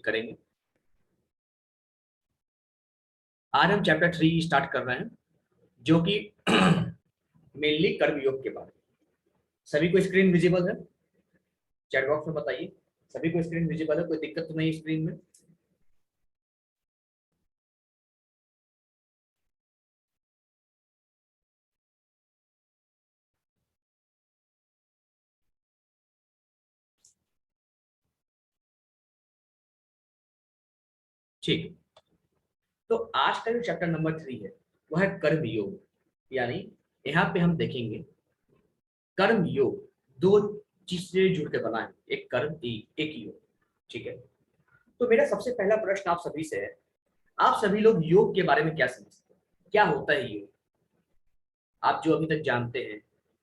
करेंगे। आज हम चैप्टर 3 स्टार्ट कर रहे हैं, जो कि मेनली कर्मयोग के बारे में। सभी को स्क्रीन विजिबल है? चैट बॉक्स में बताइए, सभी को स्क्रीन विजिबल है? कोई दिक्कत तो नहीं स्क्रीन में? ठीक है। तो आज का जो चैप्टर नंबर 3 है वह है कर्म योग। यानी यहाँ पे हम देखेंगे कर्म योग दो चीज से जुड़ के बना है, एक कर्म एक योग। ठीक है। तो मेरा सबसे पहला प्रश्न आप सभी से है, आप सभी लोग योग के बारे में क्या समझते हैं? क्या होता है योग? आप जो अभी तक जानते हैं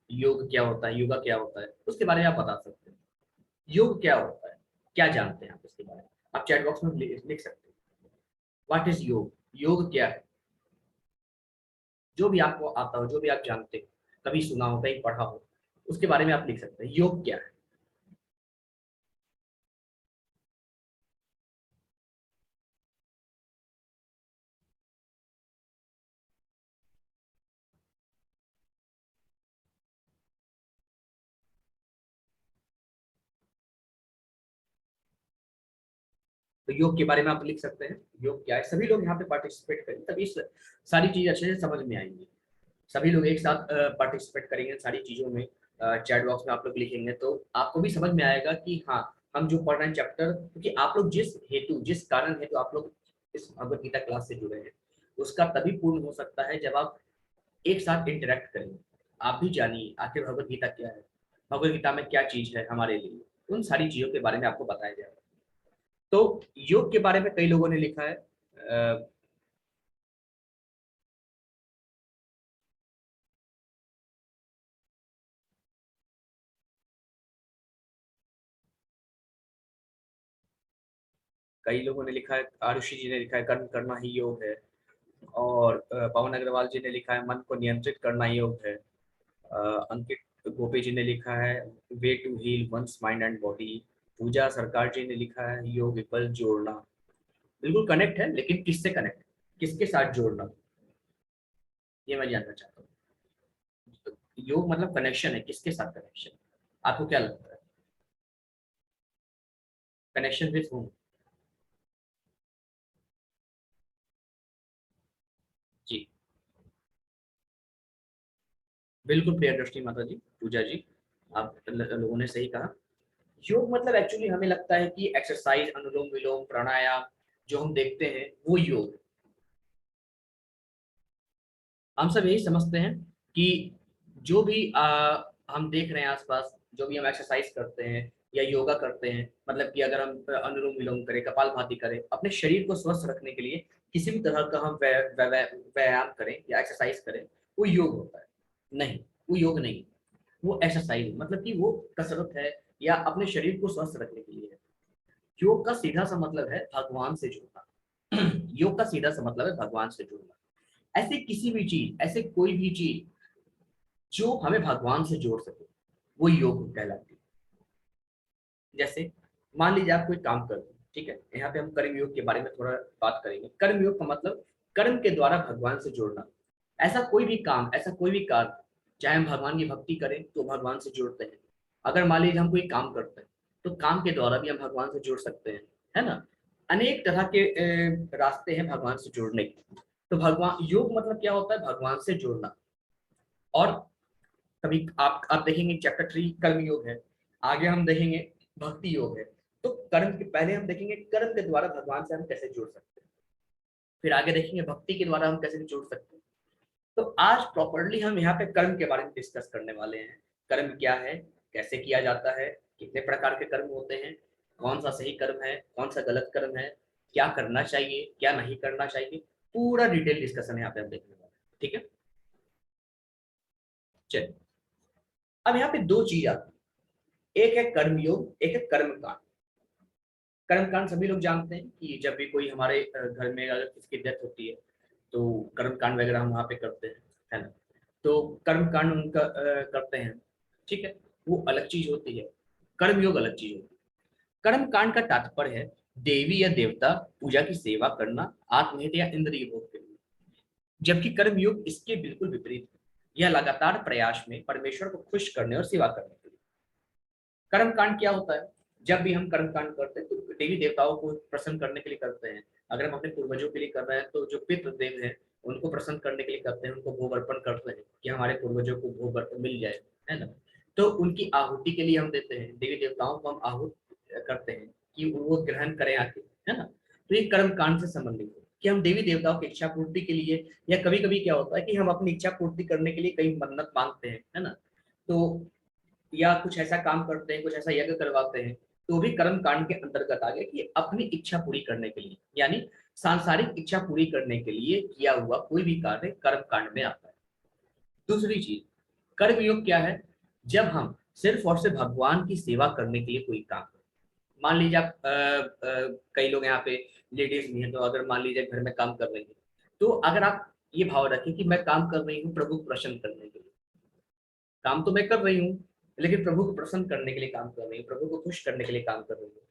योग क्या होता है, योगा क्या होता है, उसके बारे में आप बता सकते हैं। योग क्या होता है, क्या जानते हैं आप इसके बारे में? आप चैट बॉक्स में लिख सकते हैं। व्हाट इज योग? योग क्या है? जो भी आपको आता हो, जो भी आप जानते हो, कभी सुना हो, कहीं पढ़ा हो, उसके बारे में आप लिख सकते हैं। योग क्या है? तो योग के बारे में आप लिख सकते हैं। योग क्या है? सभी लोग यहाँ पे पार्टिसिपेट करें, तभी सारी चीज अच्छे से समझ में आएंगी। सभी लोग एक साथ पार्टिसिपेट करेंगे सारी चीजों में। चैट बॉक्स में आप लोग लिखेंगे तो आपको भी समझ में आएगा कि हाँ, हम जो पढ़ रहे हैं चैप्टर, क्योंकि आप लोग जिस कारण हेतु आप लोग इस भगवत गीता क्लास से जुड़े हैं, उसका तभी पूर्ण हो सकता है जब आप एक साथ इंटरेक्ट करेंगे। आप भी जानिए आखिर भगवत गीता क्या है, भगवत गीता में क्या चीज है हमारे लिए, उन सारी चीजों के बारे में आपको बताया जाएगा। तो योग के बारे में कई लोगों ने लिखा है। कई लोगों ने लिखा है, आरुषि जी ने लिखा है कर्म करना ही योग है। और पवन अग्रवाल जी ने लिखा है मन को नियंत्रित करना योग है। अंकित गोपी जी ने लिखा है way to heal one's mind and body. Puja Sarkar ji ने लिखा है योग बल जोड़ना। बिल्कुल कनेक्ट है, लेकिन किससे कनेक्ट, किसके साथ जोड़ना, ये मैं जानना चाहता हूँ। योग मतलब कनेक्शन है, किसके साथ कनेक्शन? आपको क्या लगता है? Connection with home? जी, बिल्कुल प्रिय दृष्टि माता जी, पूजा जी, आप लोगों ने सही कहा। योग मतलब एक्चुअली हमें लगता है कि एक्सरसाइज, अनुलोम विलोम, प्राणायाम जो हम देखते हैं वो योग। हम सब यही समझते हैं कि जो भी हम देख रहे हैं आसपास, जो भी हम एक्सरसाइज करते हैं या योगा करते हैं, मतलब कि अगर हम अनुलोम विलोम करें, कपालभाति करें, अपने शरीर को स्वस्थ रखने के लिए किसी भी तरह का हम व्यायाम करें या एक्सरसाइज करें, वो योग होता है? नहीं, वो योग नहीं, वो एक्सरसाइज, मतलब कि वो कसरत है या अपने शरीर को स्वस्थ रखने के लिए है। योग का सीधा सा मतलब है भगवान से जुड़ना। योग का सीधा सा मतलब है भगवान से जुड़ना। ऐसे किसी भी चीज, ऐसे कोई भी चीज जो हमें भगवान से जोड़ सके, वो योग कहलाती है। जैसे मान लीजिए आप कोई काम कर रहे हैं, ठीक है, यहाँ पे हम कर्म योग के बारे में थोड़ा बात करेंगे। कर्म योग का मतलब कर्म के द्वारा भगवान से जोड़ना। ऐसा कोई भी काम, ऐसा कोई भी कार्य, चाहे हम भगवान की भक्ति करें तो भगवान से जुड़ते हैं। अगर मान लीजिए हम कोई काम करते हैं तो काम के द्वारा भी हम भगवान से जुड़ सकते हैं, है ना? अनेक तरह के रास्ते हैं भगवान से जुड़ने के। तो भगवान योग मतलब क्या होता है? भगवान से जुड़ना। और कभी आप देखेंगे चैप्टर 3 कर्म योग है, आगे हम देखेंगे भक्ति योग है। तो कर्म के पहले हम देखेंगे कर्म के द्वारा भगवान से हम कैसे जुड़ सकते हैं, फिर आगे देखेंगे भक्ति के द्वारा हम कैसे जुड़ सकते हैं। तो आज प्रॉपरली हम यहाँ पे कर्म के बारे में डिस्कस करने वाले हैं। कर्म क्या है, कैसे किया जाता है, कितने प्रकार के कर्म होते हैं, कौन सा सही कर्म है, कौन सा गलत कर्म है, क्या करना चाहिए, क्या नहीं करना चाहिए, पूरा डिटेल डिस्कशन यहाँ पे हम देखने वाले हैं। ठीक है, चलिए। अब यहाँ पे दो चीज आती है, एक है कर्म योग, एक है कर्म कांड। कर्म कांड सभी लोग जानते हैं कि जब भी कोई हमारे घर में अगर किसी की डेथ होती है तो कर्म कांड वगैरह हम वहाँ पे करते हैं, है ना? तो कर्म कांड उनका करते हैं, ठीक है, वो अलग चीज होती है। कर्म योग अलग चीज होती है। कर्म कांड का तात्पर्य है देवी या देवता पूजा की सेवा करना, आत्महित या इंद्रिय भोग के लिए। जबकि कर्मयोग इसके बिल्कुल विपरीत है। यह लगातार प्रयास में परमेश्वर को खुश करने और सेवा करने के लिए। कर्म कांड क्या होता है? जब भी हम कर्म कांड करते हैं तो देवी देवताओं को प्रसन्न करने के लिए करते हैं। अगर हम अपने पूर्वजों के लिए कर रहे हैं तो जो पितृ देव हैं उनको प्रसन्न करने के लिए करते हैं, उनको भोग अर्पण करते हैं कि हमारे पूर्वजों को भोग अर्पण मिल जाए, है ना। तो उनकी आहुति के लिए हम देते हैं, देवी देवताओं को हम आहूत करते हैं कि वो ग्रहण करें आके, है ना। तो ये कर्म कांड से संबंधित है कि हम देवी देवताओं की इच्छा पूर्ति के लिए, या कभी कभी क्या होता है कि हम अपनी इच्छा पूर्ति करने के लिए कई मन्नत मांगते हैं, है ना। तो या कुछ ऐसा काम करते हैं, कुछ ऐसा यज्ञ करवाते हैं, तो भी कर्म कांड के अंतर्गत आ गया कि अपनी इच्छा पूरी करने के लिए, यानी सांसारिक इच्छा पूरी करने के लिए किया हुआ कोई भी कार्य कर्म कांड में आता है। दूसरी चीज, कर्म योग क्या है? जब हम सिर्फ और सिर्फ भगवान की सेवा करने के लिए कोई काम करें। मान लीजिए आप कई लोग यहाँ पे लेडीज भी हैं, तो अगर मान लीजिए घर में काम कर रही है, तो अगर आप ये भाव रखें कि मैं काम कर रही हूँ प्रभु को प्रसन्न करने के लिए, काम तो मैं कर रही हूँ लेकिन प्रभु को प्रसन्न करने के लिए काम कर रही हूँ, प्रभु को खुश करने के लिए काम कर रही हूँ।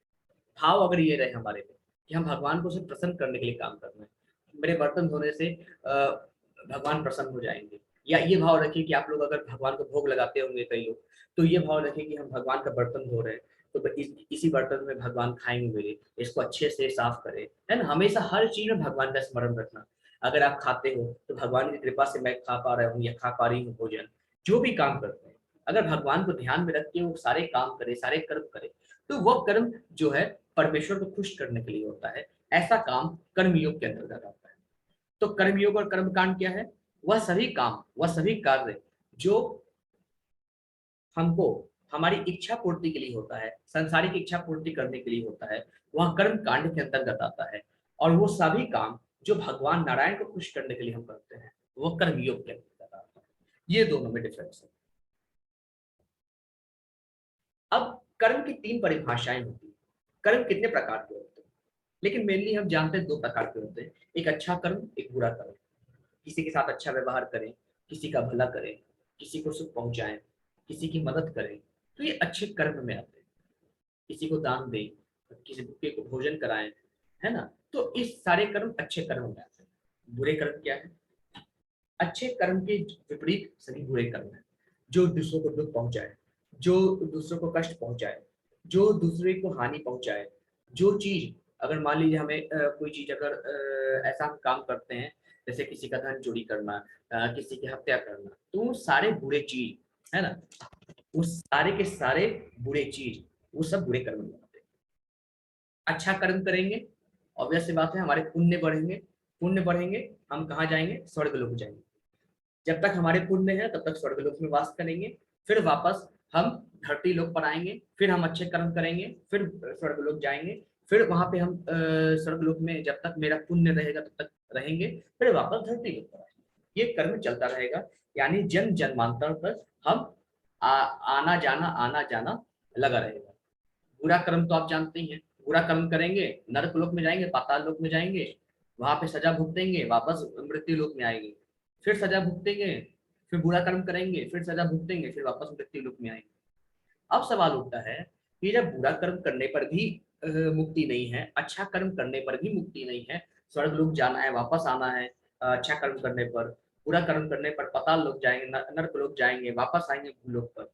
भाव अगर ये रहे हमारे में कि हम भगवान को सिर्फ प्रसन्न करने के लिए काम कर रहे हैं, मेरे बर्तन धोने से भगवान प्रसन्न हो जाएंगे, या ये भाव रखिए कि आप लोग अगर भगवान को भोग लगाते होंगे कई लोग, तो ये भाव रखिए कि हम भगवान का बर्तन धो रहे हैं तो इसी बर्तन में भगवान खाएंगे मेरे, इसको अच्छे से साफ करें, है ना। हमेशा हर चीज में भगवान का स्मरण रखना। अगर आप खाते हो तो भगवान की कृपा से मैं खा पा रहा हूँ या खा पा रही हूँ भोजन। जो भी काम करते हैं अगर भगवान को ध्यान में रख के वो सारे काम करे, सारे कर्म करे, तो वह कर्म जो है परमेश्वर को खुश करने के लिए होता है। ऐसा काम कर्मयोग के अंतर्गत आता है। तो कर्मयोग और कर्मकांड क्या है? वह सभी काम, वह सभी कार्य जो हमको हमारी इच्छा पूर्ति के लिए होता है, संसारिक इच्छा पूर्ति करने के लिए होता है, वह कर्म कांड के अंतर्गत आता है। और वो सभी काम जो भगवान नारायण को खुश करने के लिए हम करते हैं, वो कर्मयोग के अंतर्गत आता है। ये दोनों में डिफरेंस है। अब कर्म की तीन परिभाषाएं होती हैं। कर्म कितने प्रकार के होते हैं? लेकिन मेनली हम जानते हैं दो प्रकार के होते हैं, एक अच्छा कर्म, एक बुरा कर्म। किसी के साथ अच्छा व्यवहार करें, किसी का भला करें, किसी को सुख पहुंचाएं, किसी की मदद करें, तो ये अच्छे कर्म में आते हैं। किसी को दान दें, किसी भूखे को भोजन कराएं, है ना। तो इस सारे कर्म अच्छे कर्म में आते हैं। बुरे कर्म क्या है? अच्छे कर्म के विपरीत सभी बुरे कर्म है। जो दूसरों को दुख पहुंचाए, जो दूसरों को कष्ट पहुंचाए, जो दूसरे को हानि पहुंचाए, जो चीज, अगर मान लीजिए हमें कोई चीज अगर ऐसा हम काम करते हैं जैसे किसी का धन चोरी करना, किसी की हत्या करना, तो वो सारे बुरे चीज, है ना, वो सारे के सारे बुरे चीज, वो सब बुरे कर्म में आते हैं। अच्छा कर्म करेंगे, ऑब्वियस सी बात है हमारे पुण्य बढ़ेंगे। पुण्य बढ़ेंगे, हम कहाँ जाएंगे? स्वर्ग लोक जाएंगे। जब तक हमारे पुण्य है तब तक स्वर्गलोक में वास करेंगे। फिर वापस हम धरती लोक पर आएंगे, फिर हम अच्छे कर्म करेंगे, फिर स्वर्गलोक जाएंगे। फिर वहां पे हम स्वर्गलोक में जब तक मेरा पुण्य रहेगा तब तक रहेंगे, फिर वापस धरती लोक पर आएंगे। ये कर्म चलता रहेगा, यानी जन्म जन्मांतर तक हम आना जाना लगा रहेगा। बुरा कर्म तो आप जानते ही हैं। बुरा कर्म करेंगे, नरक लोक में जाएंगे, पाताल लोक में जाएंगे, वहां पे सजा भुगतेंगे, वापस मृत्यु लोक में आएंगे, फिर सजा भुगतेंगे, फिर बुरा कर्म करेंगे, फिर सजा भुगतेंगे, फिर वापस मृत्यु लोक में आएंगे। अब सवाल उठता है कि जब बुरा कर्म करने पर भी मुक्ति नहीं है, अच्छा कर्म करने पर भी मुक्ति नहीं है, स्वर्ग लोक जाना है, वापस आना है, अच्छा कर्म करने पर, बुरा कर्म करने पर पाताल लोक जाएंगे, नरक लोक जाएंगे, वापस आएंगे भूलोक पर,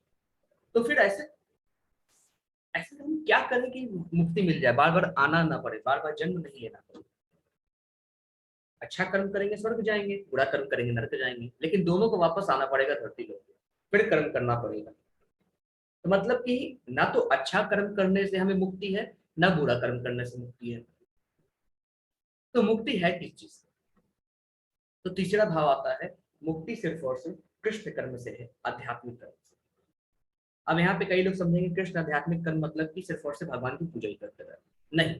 तो फिर ऐसे ऐसे हम क्या करें कि मुक्ति मिल जाए, बार बार आना ना पड़े, बार बार जन्म नहीं लेना पड़े। अच्छा कर्म करेंगे स्वर्ग जाएंगे, बुरा कर्म करेंगे नरक जाएंगे, लेकिन दोनों को वापस आना पड़ेगा धरती लोक पे, फिर कर्म करना पड़ेगा। तो मतलब कि ना तो अच्छा कर्म करने से हमें मुक्ति है, ना बुरा कर्म करने से मुक्ति है। तो मुक्ति है किस चीज से? तो तीसरा भाव आता है, मुक्ति सिर्फ और सिर्फ कृष्ण कर्म से है, आध्यात्मिक कर्म से। अब यहाँ पे कई लोग समझेंगे कृष्ण आध्यात्मिक कर्म मतलब कि सिर्फ और सिर्फ भगवान की पूजा ही करते रहे। नहीं,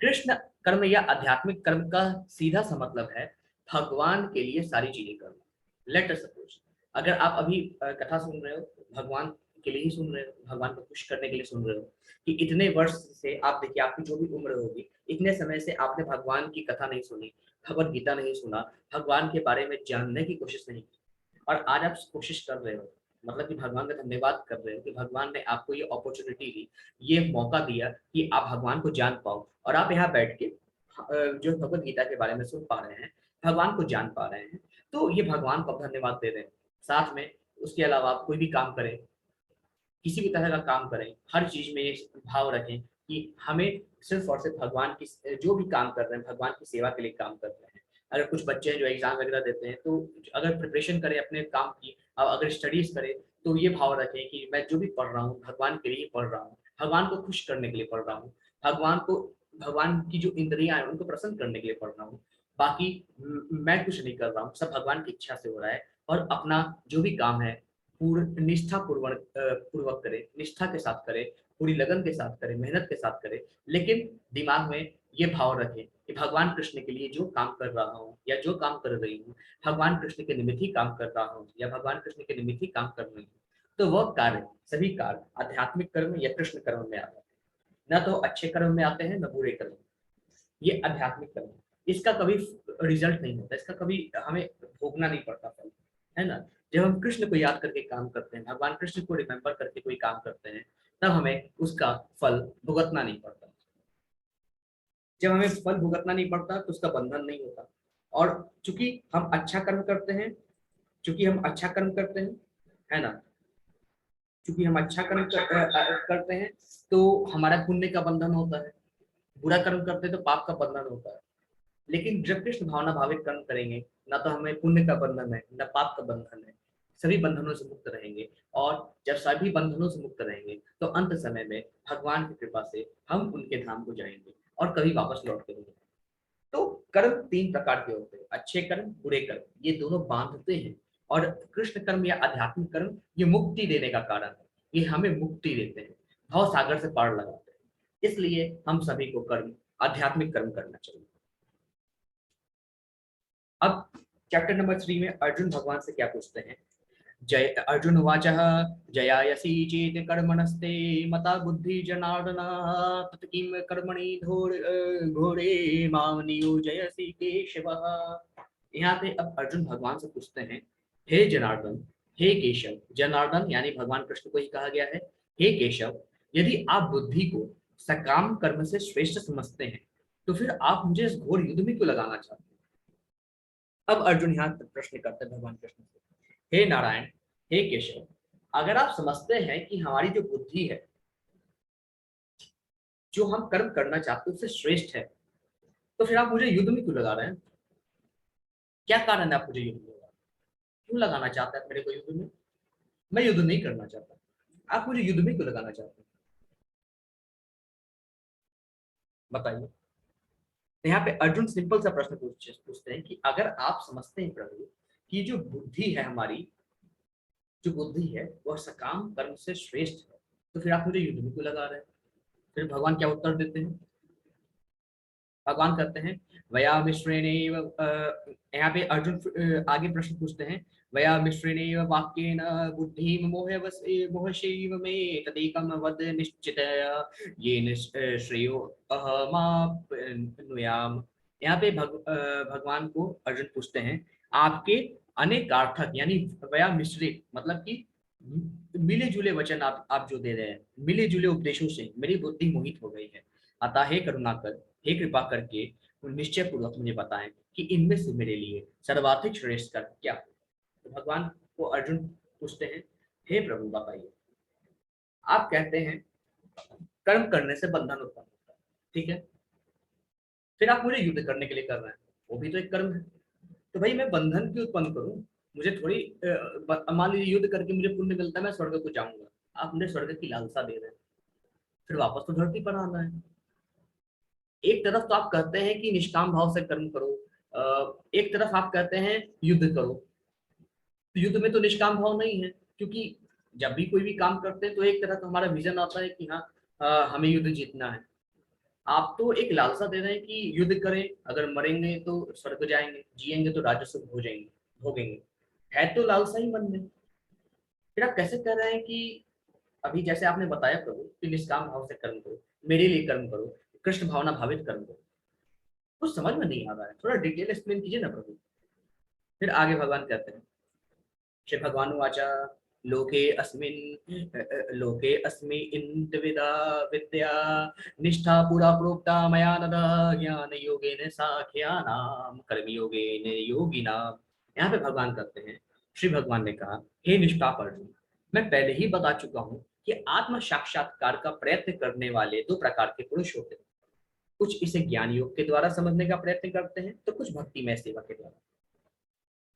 कृष्ण कर्म या आध्यात्मिक कर्म का सीधा सा मतलब है भगवान के लिए सारी चीजें करना। लेट अस सपोज, अगर आप अभी कथा सुन रहे हो, भगवान के लिए ही सुन रहे हो, भगवान को खुश करने के लिए सुन रहे हो, कि इतने वर्ष से आप देखिए, आपकी जो भी उम्र होगी, इतने समय से आपने भगवान की कथा नहीं सुनी, भगवत गीता नहीं सुना, भगवान के बारे में जानने की कोशिश नहीं की, और आज आप कोशिश कर रहे हो, मतलब कि भगवान का धन्यवाद कर रहे हो कि भगवान ने आपको ये अपॉर्चुनिटी दी, ये मौका दिया कि आप भगवान को जान पाओ, और आप यहाँ बैठ के जो भगवत गीता के बारे में सुन पा रहे हैं, भगवान को जान पा रहे हैं, तो ये भगवान को आप धन्यवाद दे रहे हैं। साथ में उसके अलावा आप कोई भी काम करें, किसी भी तरह का काम करें, हर चीज में ये भाव रखें कि हमें सिर्फ और सिर्फ भगवान की, जो भी काम कर रहे हैं भगवान की सेवा के लिए काम कर रहे हैं। अगर कुछ बच्चे हैं जो एग्जाम वगैरह देते हैं, तो अगर प्रिपरेशन करें अपने काम की, अगर स्टडीज करें, तो ये भाव रखें कि मैं जो भी पढ़ रहा हूँ भगवान के लिए पढ़ रहा हूँ, भगवान को खुश करने के लिए पढ़ रहा हूँ, भगवान को, भगवान की जो इंद्रियां हैं उनको प्रसन्न करने के लिए पढ़ रहा हूँ। बाकी मैं कुछ नहीं कर रहा हूँ, सब भगवान की इच्छा से हो रहा है। और अपना जो भी काम है पूर्ण निष्ठा पूर्वक करे, निष्ठा के साथ करे, पूरी लगन के साथ करे, मेहनत के साथ करे, लेकिन दिमाग में ये भाव रखे कि भगवान कृष्ण के लिए जो काम कर रहा हूँ या जो काम कर रही हूँ, भगवान कृष्ण के निमित्त ही काम कर रहा हूँ या भगवान कृष्ण के निमित्त ही काम कर रही हूँ। तो वह कार्य, सभी कार्य आध्यात्मिक कर्म या कृष्ण कर्म में आते हैं, न तो अच्छे कर्म में आते हैं न बुरे कर्म में। ये आध्यात्मिक कर्म है। इसका कभी रिजल्ट नहीं होता, इसका कभी हमें भोगना नहीं पड़ता फल, है ना। जब हम कृष्ण को याद करके काम करते हैं, भगवान कृष्ण को रिमेम्बर करके कोई काम करते हैं, तब हमें उसका फल भुगतना नहीं पड़ता। जब हमें फल भुगतना नहीं पड़ता तो उसका बंधन नहीं होता। और चूंकि हम अच्छा कर्म करते हैं, चूंकि हम अच्छा कर्म करते हैं, है ना, चूंकि हम अच्छा कर्म करते हैं, तो हमारा पुण्य का बंधन होता है। बुरा कर्म करते हैं तो पाप का बंधन होता है। लेकिन जब कृष्ण भावना भावित कर्म करेंगे, ना तो हमें पुण्य का बंधन है न पाप का बंधन है, सभी बंधनों से मुक्त रहेंगे। और जब सभी बंधनों से मुक्त रहेंगे तो अंत समय में भगवान की कृपा से हम उनके धाम को जाएंगे और कभी वापस लौट के नहीं। तो कर्म तीन प्रकार के होते हैं, अच्छे कर्म बुरे कर्म, ये दोनों बांधते हैं। और कृष्ण कर्म या आध्यात्मिक कर्म ये मुक्ति देने का कारण है, ये हमें मुक्ति देते हैं, भाव सागर से पार लगाते हैं। इसलिए हम सभी को कर्म, आध्यात्मिक कर्म करना चाहिए। अब चैप्टर नंबर 3 में अर्जुन भगवान से क्या पूछते हैं। जय अर्जुन उवाच जयायसी चेत कर्मणस्ते मता बुद्धि जनार्दन तत किम कर्मणि घोरे माम नियोजयसि केशव। यहाँ पे अब अर्जुन भगवान से पूछते हैं, हे जनार्दन, हे केशव, जनार्दन यानी भगवान कृष्ण को ही कहा गया है, हे केशव, यदि आप बुद्धि को सकाम कर्म से श्रेष्ठ समझते हैं, तो फिर आप मुझे इस घोर युद्ध में क्यों लगाना चाहते हैं। अब अर्जुन यहाँ प्रश्न करते हैं भगवान कृष्ण से, हे नारायण, हे केशव, अगर आप समझते हैं कि हमारी जो बुद्धि है, जो हम कर्म करना चाहते हैं उससे श्रेष्ठ है, तो फिर आप मुझे युद्ध में क्यों लगा रहे हैं। क्या कारण है आप मुझे युद्ध में क्यों लगाना चाहते हैं मेरे को युद्ध में। मैं युद्ध नहीं करना चाहता, आप मुझे युद्ध में क्यों लगाना चाहते हैं, बताइए। तो यहाँ पे अर्जुन सिंपल सा प्रश्न पूछते हैं कि अगर आप समझते हैं प्रभु कि जो बुद्धि है हमारी, जो बुद्धि है वह सकाम कर्म से श्रेष्ठ है, तो फिर आप मुझे युद्ध में क्यों लगा रहे हैं। फिर भगवान क्या उत्तर देते हैं, भगवान कहते हैं वया मिश्रेण, यहाँ पे अर्जुन आगे प्रश्न पूछते हैं, वया मिश्रेण वाक्येन बुद्धि मोहशैव मे तदेकम वद निश्चित ये श्रेयो अहमाप्नुयाम। यहाँ पे भगवान को अर्जुन पूछते हैं, आपके अनेक अर्थक यानी वया मिश्रित मतलब कि मिले जुले वचन आप जो दे रहे हैं, मिले जुले उपदेशों से मेरी बुद्धि मोहित हो गई है। अतः हे करुणाकर, हे कृपा करके निश्चय पूर्वक मुझे बताएं कि इनमें से मेरे लिए सर्वाधिक श्रेष्ठ कर्म क्या है। तो भगवान को अर्जुन पूछते हैं, हे प्रभु बताइए, आप कहते हैं कर्म करने से बंधन उत्पन्न होता है, ठीक है, फिर आप मुझे युद्ध करने के लिए कर रहे हैं, वो भी तो एक कर्म है। तो भाई मैं बंधन क्यों उत्पन्न करूं, मुझे थोड़ी मान लीजिए युद्ध करके मुझे पुण्य मिलता है, मैं स्वर्ग को जाऊंगा, आप मुझे स्वर्ग की लालसा दे रहे हैं, फिर वापस तो धरती पर आना है। एक तरफ तो आप कहते हैं कि निष्काम भाव से कर्म करो, एक तरफ आप कहते हैं युद्ध करो, तो युद्ध में तो निष्काम भाव नहीं है, क्योंकि जब भी कोई भी काम करते हैं तो एक तरह का हमारा विजन आता है कि हाँ हमें युद्ध जीतना है। आप तो एक लालसा दे रहे हैं कि युद्ध करें, अगर मरेंगे तो स्वर्ग जाएंगे, जिएंगे तो राज्य सुख हो जाएंगे, भोगेंगे, है तो लालसा ही मन में। फिर आप कैसे कह रहे हैं कि अभी जैसे आपने बताया प्रभु कि निष्काम भाव से कर्म करो, मेरे लिए कर्म करो, कृष्ण भावना भावित कर्म करो, कुछ समझ में नहीं आ रहा है, थोड़ा डिटेल एक्सप्लेन कीजिए ना प्रभु। फिर आगे भगवान कहते हैं, श्री भगवान वाचा लोके अस्मि इंद्रविदा विद्या निष्ठा पुरा प्रोक्ता मया नद ज्ञान योगेन साख्यानाम कर्म योगेन योगिनाम। यहाँ पे भगवान कहते हैं, श्री भगवान ने कहा, हे निष्पाप अर्जुन, मैं पहले ही बता चुका हूँ कि आत्म साक्षात्कार का प्रयत्न करने वाले दो प्रकार के पुरुष होते हैं। कुछ इसे ज्ञान योग के द्वारा समझने का प्रयत्न करते हैं, तो कुछ भक्तिमय सेवा के द्वारा।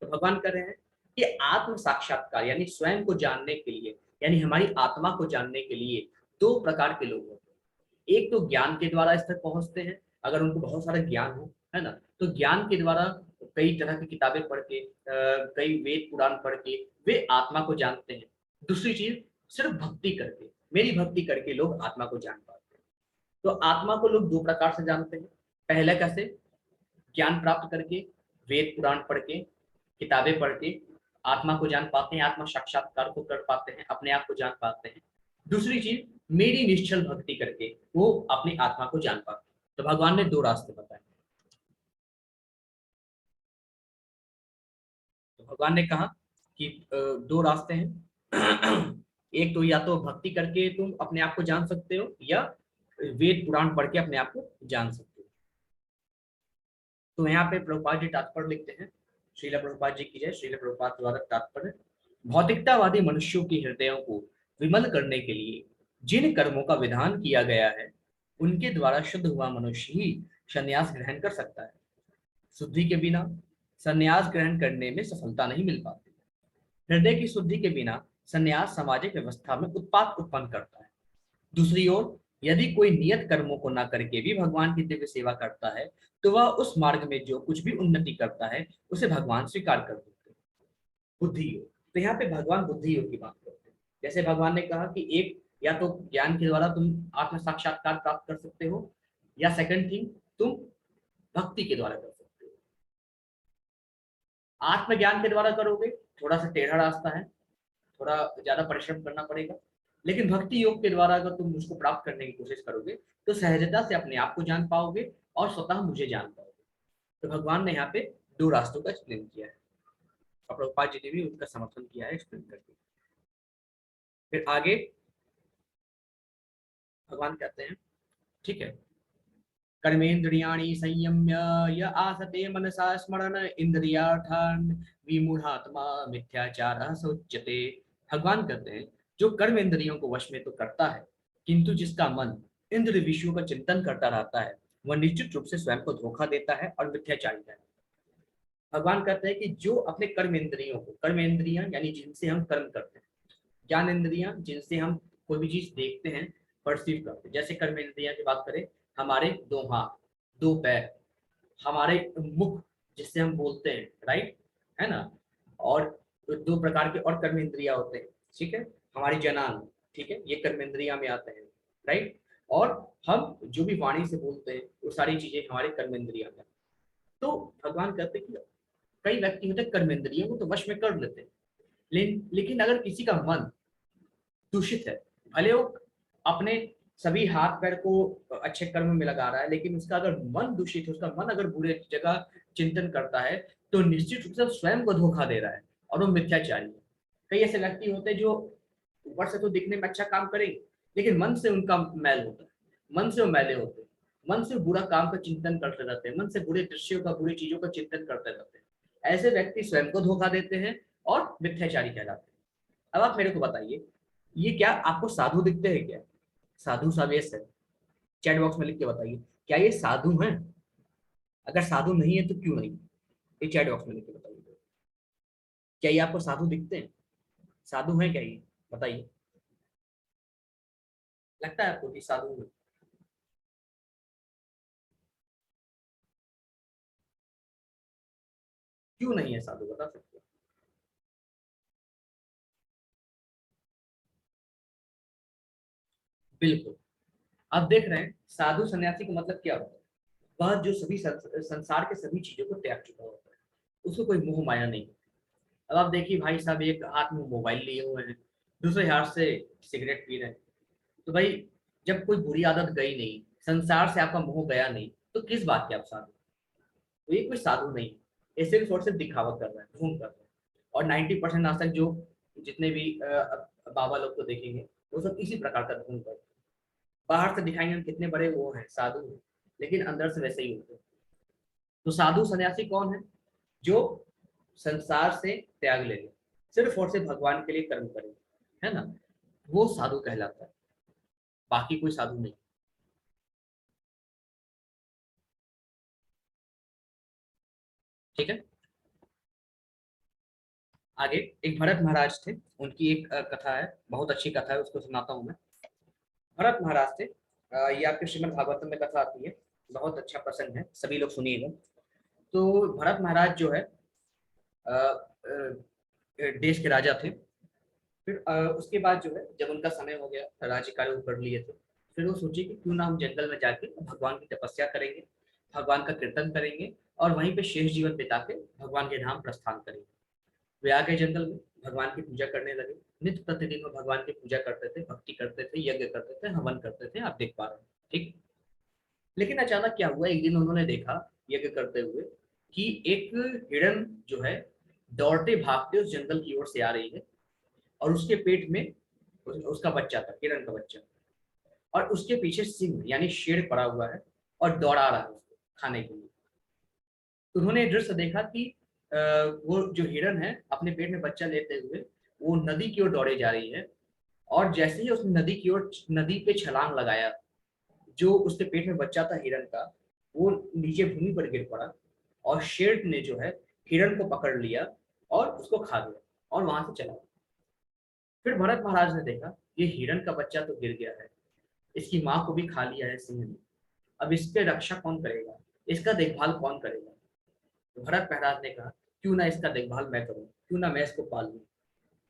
तो भगवान कह रहे हैं कि आत्म साक्षात्कार यानी स्वयं को जानने के लिए, यानी हमारी आत्मा को जानने के लिए दो प्रकार के लोग होते हैं। एक तो ज्ञान के द्वारा इस तक पहुंचते हैं, अगर उनको बहुत सारा ज्ञान हो, है ना, तो ज्ञान के द्वारा कई तरह की किताबें पढ़ के, कई वेद पुराण पढ़ के वे आत्मा को जानते हैं। दूसरी चीज, सिर्फ भक्ति करके, मेरी भक्ति करके लोग आत्मा को जान पाते हैं। तो आत्मा को लोग दो प्रकार से जानते हैं। पहले कैसे? ज्ञान प्राप्त करके, वेद पुराण पढ़ के, किताबें पढ़ के आत्मा को जान पाते हैं, आत्मा साक्षात्कार को कर पाते हैं, अपने आप को जान पाते हैं। दूसरी चीज, मेरी निश्चल भक्ति करके वो अपनी आत्मा को जान पाते हैं। तो भगवान ने दो रास्ते बताए। तो भगवान ने कहा कि दो रास्ते हैं। एक तो या तो भक्ति करके तुम अपने आप को जान सकते हो, या वेद पुराण पढ़ के अपने आप को जान सकते हो। तो यहाँ पे प्रभुपाद जी तात्पर्य लिखते हैं, श्रील प्रभुपाद जी की जय। श्रील प्रभुपाद द्वारा तात्पर्य, भौतिकतावादी मनुष्यों के हृदयों को विमल करने के लिए जिन कर्मों का विधान किया गया है, उनके द्वारा शुद्ध हुआ मनुष्य ही संन्यास ग्रहण कर सकता है। शुद्धि के बिना संन्यास ग्रहण करने में सफलता नहीं मिल पाती। हृदय की शुद्धि के बिना संन्यास सामाजिक व्यवस्था में उत्पात उत्पन्न करता है। दूसरी ओर यदि कोई नियत कर्मों को न करके भी भगवान की दिव्य सेवा करता है, तो वह उस मार्ग में जो कुछ भी उन्नति करता है उसे भगवान स्वीकार कर देते हैं। बुद्धि योग, तो यहाँ पे भगवान बुद्धि योग की बात करते हैं। जैसे भगवान ने कहा कि एक, या तो ज्ञान के द्वारा तुम आत्म साक्षात्कार प्राप्त कर सकते हो, या सेकंड थिंग, तुम भक्ति के द्वारा कर सकते हो। आत्मज्ञान के द्वारा करोगे, थोड़ा सा टेढ़ा रास्ता है, थोड़ा ज्यादा परिश्रम करना पड़ेगा। लेकिन भक्ति योग के द्वारा अगर तुम उसको प्राप्त करने की कोशिश करोगे, तो सहजता से अपने आप को जान पाओगे और स्वतः मुझे जान पाओगे। तो भगवान ने यहाँ पे दो रास्तों का एक्सप्लेन किया है, और प्रभुपाद जी ने भी उनका समर्थन किया है एक्सप्लेन करके। फिर आगे भगवान कहते हैं, ठीक है, कर्मेन्द्रियाणि संयम्य य आसते मनसा स्मरण इंद्रियार्थान विमूढ़ात्मा मिथ्याचारः स उच्यते। भगवान कहते हैं, जो कर्म इंद्रियों को वश में तो करता है, किंतु जिसका मन इंद्र विषयों का चिंतन करता रहता है, वह निश्चित रूप से स्वयं को धोखा देता है और मिथ्याचारी है। भगवान कहते हैं कि जो अपने कर्म इंद्रियों को, कर्म इंद्रियां यानी जिनसे हम कर्म करते हैं, ज्ञान इंद्रियां जिनसे हम कोई भी चीज देखते हैं, परसीव करते हैं। जैसे कर्म इंद्रियां की बात करें, हमारे दो हाथ, दो पैर, हमारे मुख जिससे हम बोलते हैं, राइट, है ना, और दो प्रकार के और कर्म इंद्रियां होते हैं, ठीक है, हमारी जनान, ठीक है, ये कर्म इंद्रियां में आते हैं, राइट, और हम जो भी वाणी से बोलते हैं वो सारी चीजें हमारे कर्म इंद्रियां में। तो भगवान कहते हैं कि कई व्यक्ति होते हैं कर्म इंद्रियों को तो वश में कर लेते हैं, लेकिन अगर किसी का मन दूषित है, भले वो अपने सभी हाथ पैर को अच्छे कर्म में लगा रहा है, लेकिन उसका अगर मन दूषित है, उसका मन अगर बुरे जगह चिंतन करता है, तो निश्चित रूप से स्वयं को धोखा दे रहा है और वो मिथ्याचारी है। कई ऐसे व्यक्ति होते हैं जो ऊपर से तो दिखने में अच्छा काम करेंगे, लेकिन मन से उनका मैल होता है, मन से वो मैले होते हैं, मन से बुरा काम का चिंतन करते रहते हैं, मन से बुरे दृश्यों का, बुरी चीजों का चिंतन करते रहते हैं। ऐसे व्यक्ति स्वयं को धोखा देते हैं और मिथ्याचारी कहलाते हैं। अब आप मेरे को बताइए, ये क्या आपको साधु दिखते हैं क्या? साधु सावेश है, चैट बॉक्स में लिख के बताइए, क्या ये साधु हैं? अगर साधु नहीं है तो क्यों नहीं? ये चैट बॉक्स में लिख के बताइए, क्या ये आपको साधु दिखते हैं? साधु हैं क्या ये? बताइए, लगता है आपको कि साधु हैं? क्यों नहीं है साधु, बता सकते हो? बिल्कुल। आप देख रहे हैं, साधु सन्यासी का मतलब क्या होता है? वह जो सभी संसार के सभी चीजों को त्याग चुका होता है, उसको कोई मोह माया नहीं। अब आप देखिए भाई साहब, एक हाथ में मोबाइल लिए हुए हैं, दूसरे हाथ से सिगरेट पी रहे हैं, तो भाई जब कोई बुरी आदत गई नहीं, संसार से आपका मोह गया नहीं, तो किस बात के आप साधु? तो ये कोई साधु नहीं, ये सिर्फ और सिर्फ दिखावा कर रहा है, ढोंग कर रहा है। और 90% आज तक जो जितने भी बाबा लोग को देखेंगे वो सब इसी प्रकार का धर्म करते हैं। बाहर से दिखाएंगे हम कितने बड़े वो हैं, साधु हैं, लेकिन अंदर से वैसे ही होते हैं। तो साधु सन्यासी कौन है? जो संसार से त्याग ले ले, सिर्फ और सिर्फ भगवान के लिए कर्म करे, है ना, वो साधु कहलाता है, बाकी कोई साधु नहीं। ठीक है। आगे एक भरत महाराज थे, उनकी एक कथा है, बहुत अच्छी कथा है, उसको सुनाता हूँ मैं। भरत महाराज थे, ये आपके श्रीमद् भागवतम में कथा आती है, बहुत अच्छा प्रसंग है, सभी लोग सुनिएगा। तो भरत महाराज जो है अ, देश के राजा थे। फिर उसके बाद जो है जब उनका समय हो गया, राज्य कार्य वो कर लिए थे, फिर वो सोचे कि क्यों ना हम जंगल में जाके भगवान की तपस्या करेंगे, भगवान का कीर्तन करेंगे और वहीं पे शेष जीवन बिता के भगवान के धाम प्रस्थान करेंगे। वे आ गए जंगल में, भगवान की पूजा करने लगे। नित्य प्रतिदिन वो भगवान की पूजा करते थे, भक्ति करते थे, यज्ञ करते थे, हवन करते थे, आप देख पा रहे हैं। ठीक। लेकिन अचानक क्या हुआ, एक दिन उन्होंने देखा यज्ञ करते हुए कि एक हिरण जो है दौड़ते भागते उस जंगल की ओर से आ रही है, और उसके पेट में उसका बच्चा था, हिरण का बच्चा, और उसके पीछे सिंह यानी शेर पड़ा हुआ है और दौड़ा रहा है उसको खाने के लिए। तो उन्होंने दृश्य देखा कि वो जो हिरण है अपने पेट में बच्चा लेते हुए वो नदी की ओर दौड़े जा रही है, और जैसे ही उसने नदी की ओर, नदी पे छलांग लगाया, जो उसके पेट में बच्चा था हिरण का, वो नीचे भूमि पर गिर पड़ा, और शेर ने जो है हिरण को पकड़ लिया और उसको खा लिया और वहां से चला। फिर भरत महाराज ने देखा ये हिरण का बच्चा तो गिर गया है, इसकी माँ को भी खा लिया है सिंह ने, अब इसके रक्षा कौन करेगा, इसका देखभाल कौन करेगा? तो भरत महाराज ने कहा क्यों ना इसका देखभाल मैं करूं, क्यों ना मैं इसको पाल लूं।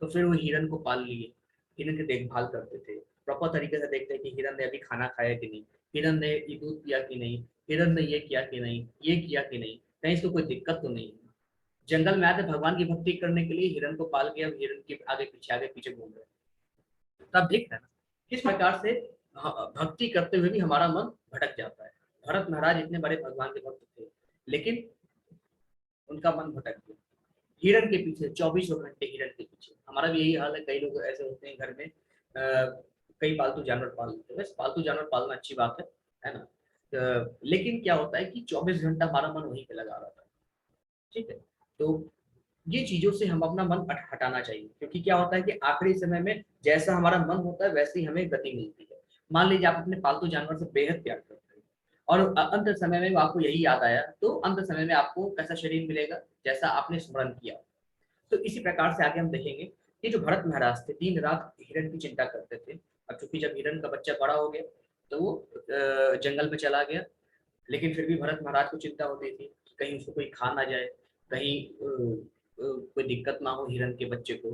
तो फिर वो हिरण को पाल लिए, हिरण की देखभाल करते थे, प्रॉपर तरीके से देखते कि हिरण ने अभी खाना खाया कि नहीं, हिरण ने ये दूध पिया कि नहीं, हिरण ने ये किया कि नहीं, ये किया कि नहीं, कहीं इसको कोई दिक्कत तो नहीं है। जंगल में आते भगवान की भक्ति करने के लिए, हिरण को पाल के अब हिरण के आगे पीछे घूम रहे हैं। तो आप देख रहे हैं ना किस प्रकार से भक्ति करते हुए भी हमारा मन भटक जाता है। भरत महाराज इतने बड़े भगवान के भक्त थे, लेकिन उनका मन भटक गया हिरण के पीछे, 24 घंटे हिरण के पीछे। हमारा भी यही हाल है, कई लोग ऐसे होते हैं घर में कई पालतू जानवर पाल लेते हैं, वैसे पालतू जानवर पालना अच्छी बात है ना। लेकिन क्या होता है कि 24 घंटा हमारा मन वहीं पे लगा रहता है। ठीक है। तो ये चीजों से हम अपना मन हटाना चाहिए, क्योंकि क्या होता है कि आखिरी समय में जैसा हमारा मन होता है वैसे ही हमें गति मिलती है। मान लीजिए आप अपने पालतू जानवर से बेहद प्यार करते हैं, और अंत समय में आपको यही याद आया, तो अंत समय में आपको कैसा शरीर मिलेगा, जैसा आपने स्मरण किया। तो इसी प्रकार से आगे हम देखेंगे कि जो भरत महाराज थे दिन रात हिरण की चिंता करते थे। अब चूंकि जब हिरण का बच्चा बड़ा हो गया तो वो जंगल में चला गया, लेकिन फिर भी भरत महाराज को चिंता होती थी कि कहीं उसको कोई खा ना जाए, कहीं कोई दिक्कत ना हो हिरण के बच्चे को,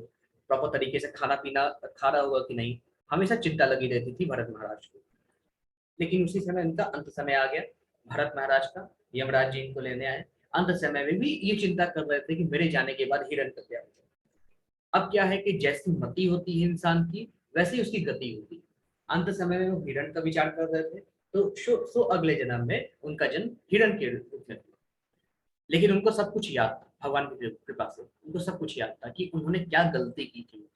प्रॉपर तरीके से खाना पीना खा रहा होगा कि नहीं, हमेशा चिंता लगी रहती थी भरत महाराज को। लेकिन उसी समय उनका अंत समय आ गया भरत महाराज का, यमराज जी इनको लेने आए। अंत समय में भी ये चिंता कर रहे थे कि मेरे जाने के बाद हिरण का क्या होगा। अब क्या है कि जैसी मति होती है इंसान की वैसी उसकी गति होती है। अंत समय में वो हिरण का विचार कर रहे थे, तो सो अगले जन्म में उनका जन्म हिरण के रूप में हुआ। लेकिन उनको सब कुछ याद था, भगवान की कृपा से उनको सब कुछ याद था कि उन्होंने क्या गलती की थी।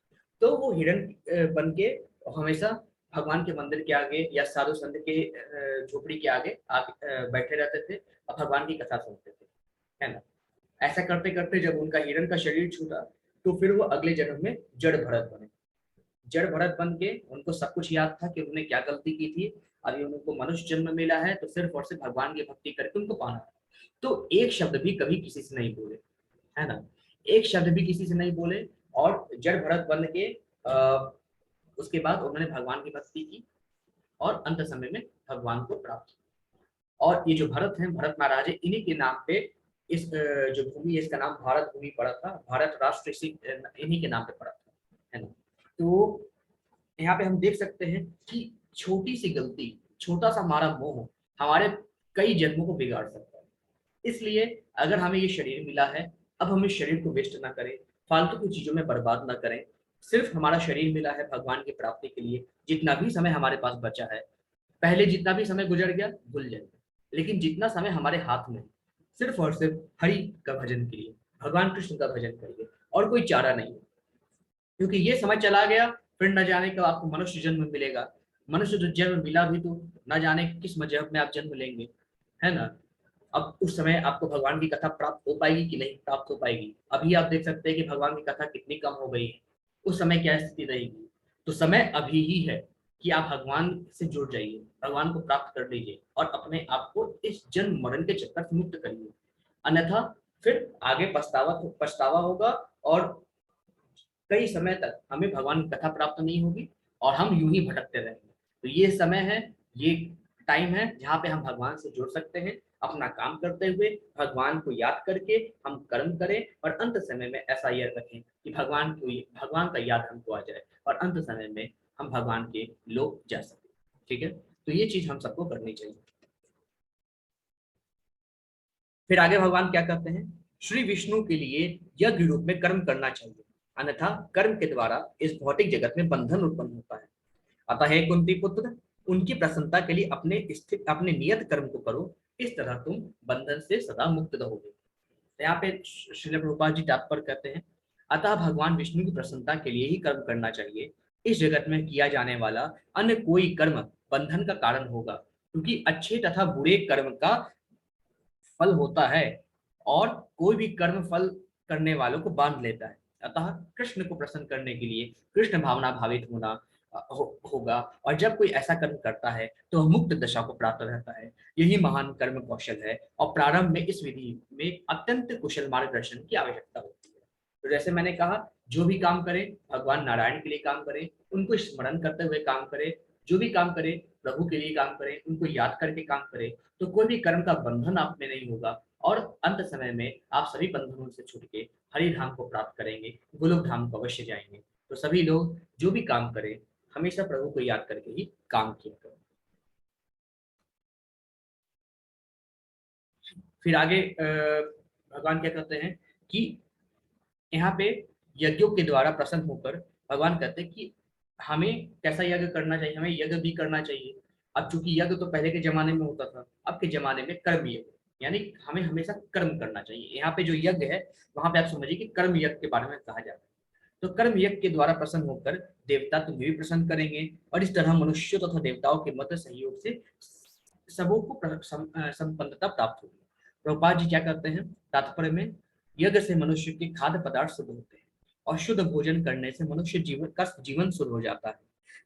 तो वो हिरण बन के हमेशा भगवान के मंदिर के आगे या साधु संत के झोपड़ी के आगे बैठे रहते थे और भगवान की कथा सुनते थे, है ना। ऐसा करते करते जब उनका हिरण का शरीर छूटा, तो फिर वो अगले जन्म में जड़ भरत बने। जड़ भरत बन के उनको सब कुछ याद था कि उन्होंने क्या गलती की थी। अभी उनको मनुष्य जन्म मिला है तो सिर्फ और सिर्फ भगवान की भक्ति करके उनको पाना है। तो एक शब्द भी कभी किसी से नहीं बोले, है ना, एक शब्द भी किसी से नहीं बोले, और जड़ भरत बन के उसके बाद उन्होंने भगवान की भक्ति की और अंत समय में भगवान को प्राप्त किया। और ये जो भरत हैं, भरत महाराज है, इन्हीं के नाम पे इस जो भूमि है इसका नाम भारत भूमि पड़ा था, भारत राष्ट्र इन्हीं के नाम पे पड़ा था, है ना। तो यहाँ पे हम देख सकते हैं कि छोटी सी गलती, छोटा सा हमारा मोह हमारे कई जन्मों को बिगाड़ सकता है। इसलिए अगर हमें ये शरीर मिला है, अब हम इस शरीर को वेस्ट ना करें, फालतू की चीजों में बर्बाद ना करें। सिर्फ हमारा शरीर मिला है भगवान की प्राप्ति के लिए, जितना भी समय हमारे पास बचा है, पहले जितना भी समय गुजर गया भूल जाएंगे, लेकिन जितना समय हमारे हाथ में सिर्फ और सिर्फ हरि का भजन के लिए, भगवान कृष्ण का भजन करिए, और कोई चारा नहीं है। क्योंकि ये समय चला गया, फिर न जाने कब आपको मनुष्य जन्म मिलेगा। मनुष्य जो जन्म मिला भी तो न जाने किस मजहब में आप जन्म लेंगे, है ना। अब उस समय आपको भगवान की कथा प्राप्त हो पाएगी कि नहीं प्राप्त हो पाएगी। अभी आप देख सकते हैं कि भगवान की कथा कितनी कम हो गई है, उस समय क्या स्थिति रहेगी। तो समय अभी ही है कि आप भगवान से जुड़ जाइए, भगवान को प्राप्त कर लीजिए और अपने आप को इस जन्म मरण के चक्कर से मुक्त करिए। अन्यथा फिर आगे पछतावा पछतावा होगा और कई समय तक हमें भगवान की कथा प्राप्त नहीं होगी और हम यूं ही भटकते रहेंगे। तो ये समय है, ये टाइम है जहाँ पे हम भगवान से जुड़ सकते हैं। अपना काम करते हुए भगवान को याद करके हम कर्म करें और अंत समय में ऐसा यह रखें कि भगवान का याद हमको आ जाए और अंत समय में हम भगवान के लोग जा सके। ठीक है, तो ये चीज हम सबको करनी चाहिए। फिर आगे भगवान क्या कहते हैं, श्री विष्णु के लिए यज्ञ रूप में कर्म करना चाहिए, अन्यथा कर्म के द्वारा इस भौतिक जगत में बंधन उत्पन्न होता है। अतः हे कुंती पुत्र, उनकी प्रसन्नता के लिए अपने नियत कर्म को करो, इस तरह तुम बंधन से सदा मुक्त रहोगे। तो यहाँ पे श्रील प्रभुपाद जी तात्पर्य कहते हैं, अतः भगवान विष्णु की प्रसन्नता के लिए ही कर्म करना चाहिए। इस जगत में किया जाने वाला अन्य कोई कर्म बंधन का कारण होगा, क्योंकि अच्छे तथा बुरे कर्म का फल होता है और कोई भी कर्म फल करने वालों को बांध लेता है। अतः कृष्ण को प्रसन्न करने के लिए कृष्ण भावना भावित होना होगा, और जब कोई ऐसा कर्म करता है तो वह मुक्त दशा को प्राप्त रहता है। यही महान कर्म कौशल है और प्रारंभ में इस विधि में अत्यंत कुशल मार्गदर्शन की आवश्यकता होती है। तो जैसे मैंने कहा, जो भी काम करें भगवान नारायण के लिए काम करें, उनको स्मरण करते हुए काम करें। जो भी काम करें प्रभु के लिए काम करें, उनको याद करके काम करें, तो कोई भी कर्म का बंधन आप में नहीं होगा और अंत समय में आप सभी बंधनों से छूट के हरि धाम को प्राप्त करेंगे, गोलोक धाम को अवश्य जाएंगे। तो सभी लोग जो भी काम करें हमेशा प्रभु को याद करके ही काम किया करें। फिर आगे भगवान क्या कहते हैं कि यहाँ पे यज्ञों के द्वारा प्रसन्न होकर भगवान कहते हैं कि हमें कैसा यज्ञ करना चाहिए, हमें यज्ञ भी करना चाहिए। अब चूंकि यज्ञ तो पहले के जमाने में होता था, अब के जमाने में कर्म यज्ञ, यानी हमें हमेशा कर्म करना चाहिए। यहाँ पे जो यज्ञ है वहां पे आप समझिए कि कर्म यज्ञ के बारे में कहा जाता है। तो कर्म यज्ञ के द्वारा प्रसन्न होकर देवता तुम्हें भी प्रसन्न करेंगे और इस तरह मनुष्यों तथा देवताओं के मध्य सहयोग से सबों को संपन्नता प्राप्त होगी। प्रभुपाद जी क्या करते हैं तात्पर्य में, यज्ञ से मनुष्य के खाद्य पदार्थ शुद्ध होते हैं और शुद्ध भोजन करने से मनुष्य जीवन शुद्ध हो जाता है।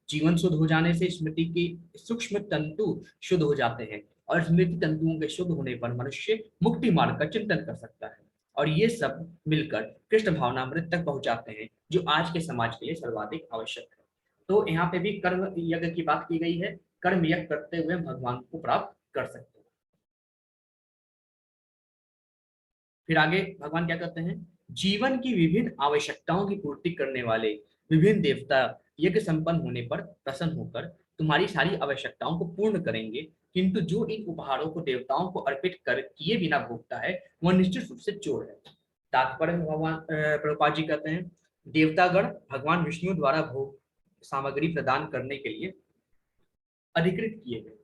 जीवन शुद्ध हो जाने से स्मृति के सूक्ष्म तंतु शुद्ध हो जाते हैं और स्मृति तंतुओं के शुद्ध होने पर मनुष्य मुक्ति मार्ग का चिंतन कर सकता है और ये सब मिलकर कृष्ण भावनामृत तक पहुंचाते हैं, जो आज के समाज के लिए सर्वाधिक आवश्यक है। तो यहाँ पे भी कर्म यज्ञ की बात की गई है, कर्म यज्ञ करते हुए भगवान को प्राप्त कर सकते हैं। फिर आगे भगवान क्या कहते हैं, जीवन की विभिन्न आवश्यकताओं की पूर्ति करने वाले विभिन्न देवता यज्ञ संपन्न होने पर प्रसन्न होकर तुम्हारी सारी आवश्यकताओं को पूर्ण करेंगे, किंतु जो इन उपहारों को देवताओं को अर्पित कर किए बिना भोगता है वह निश्चित रूप से चोर है। तात्पर्य में भगवान प्रभुपाद जी कहते हैं, देवतागण भगवान विष्णु द्वारा भोग सामग्री प्रदान करने के लिए अधिकृत किए गए,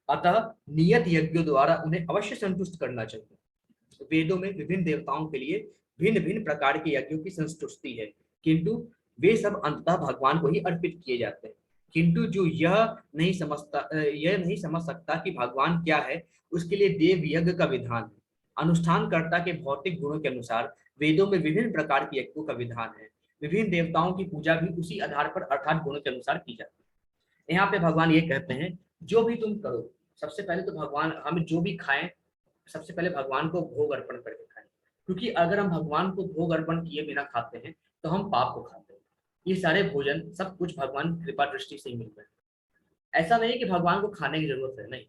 अतः नियत यज्ञों द्वारा उन्हें अवश्य संतुष्ट करना चाहिए। वेदों में विभिन्न देवताओं के लिए भिन्न भिन्न प्रकार के यज्ञों की संस्तुति है, किंतु वे सब अंततः भगवान को ही अर्पित किए जाते हैं। किंतु जो यह नहीं समझ सकता कि भगवान क्या है, उसके लिए देव यज्ञ का विधान है। अनुष्ठानकर्ता के भौतिक गुणों के अनुसार वेदों में विभिन्न प्रकार के यज्ञों का विधान है। विभिन्न देवताओं की पूजा भी उसी आधार पर अर्थात गुणों के अनुसार की जाती है। यहाँ पे भगवान ये कहते हैं, जो भी तुम करो सबसे पहले तो भगवान, हम जो भी खाएं सबसे पहले भगवान को भोग अर्पण करके खाएं, क्योंकि अगर हम भगवान को भोग अर्पण किए बिना खाते हैं तो हम पाप को खाते हैं। ये सारे भोजन सब कुछ भगवान कृपा दृष्टि से ही मिल रहे हैं। ऐसा नहीं कि भगवान को खाने की जरूरत है, नहीं,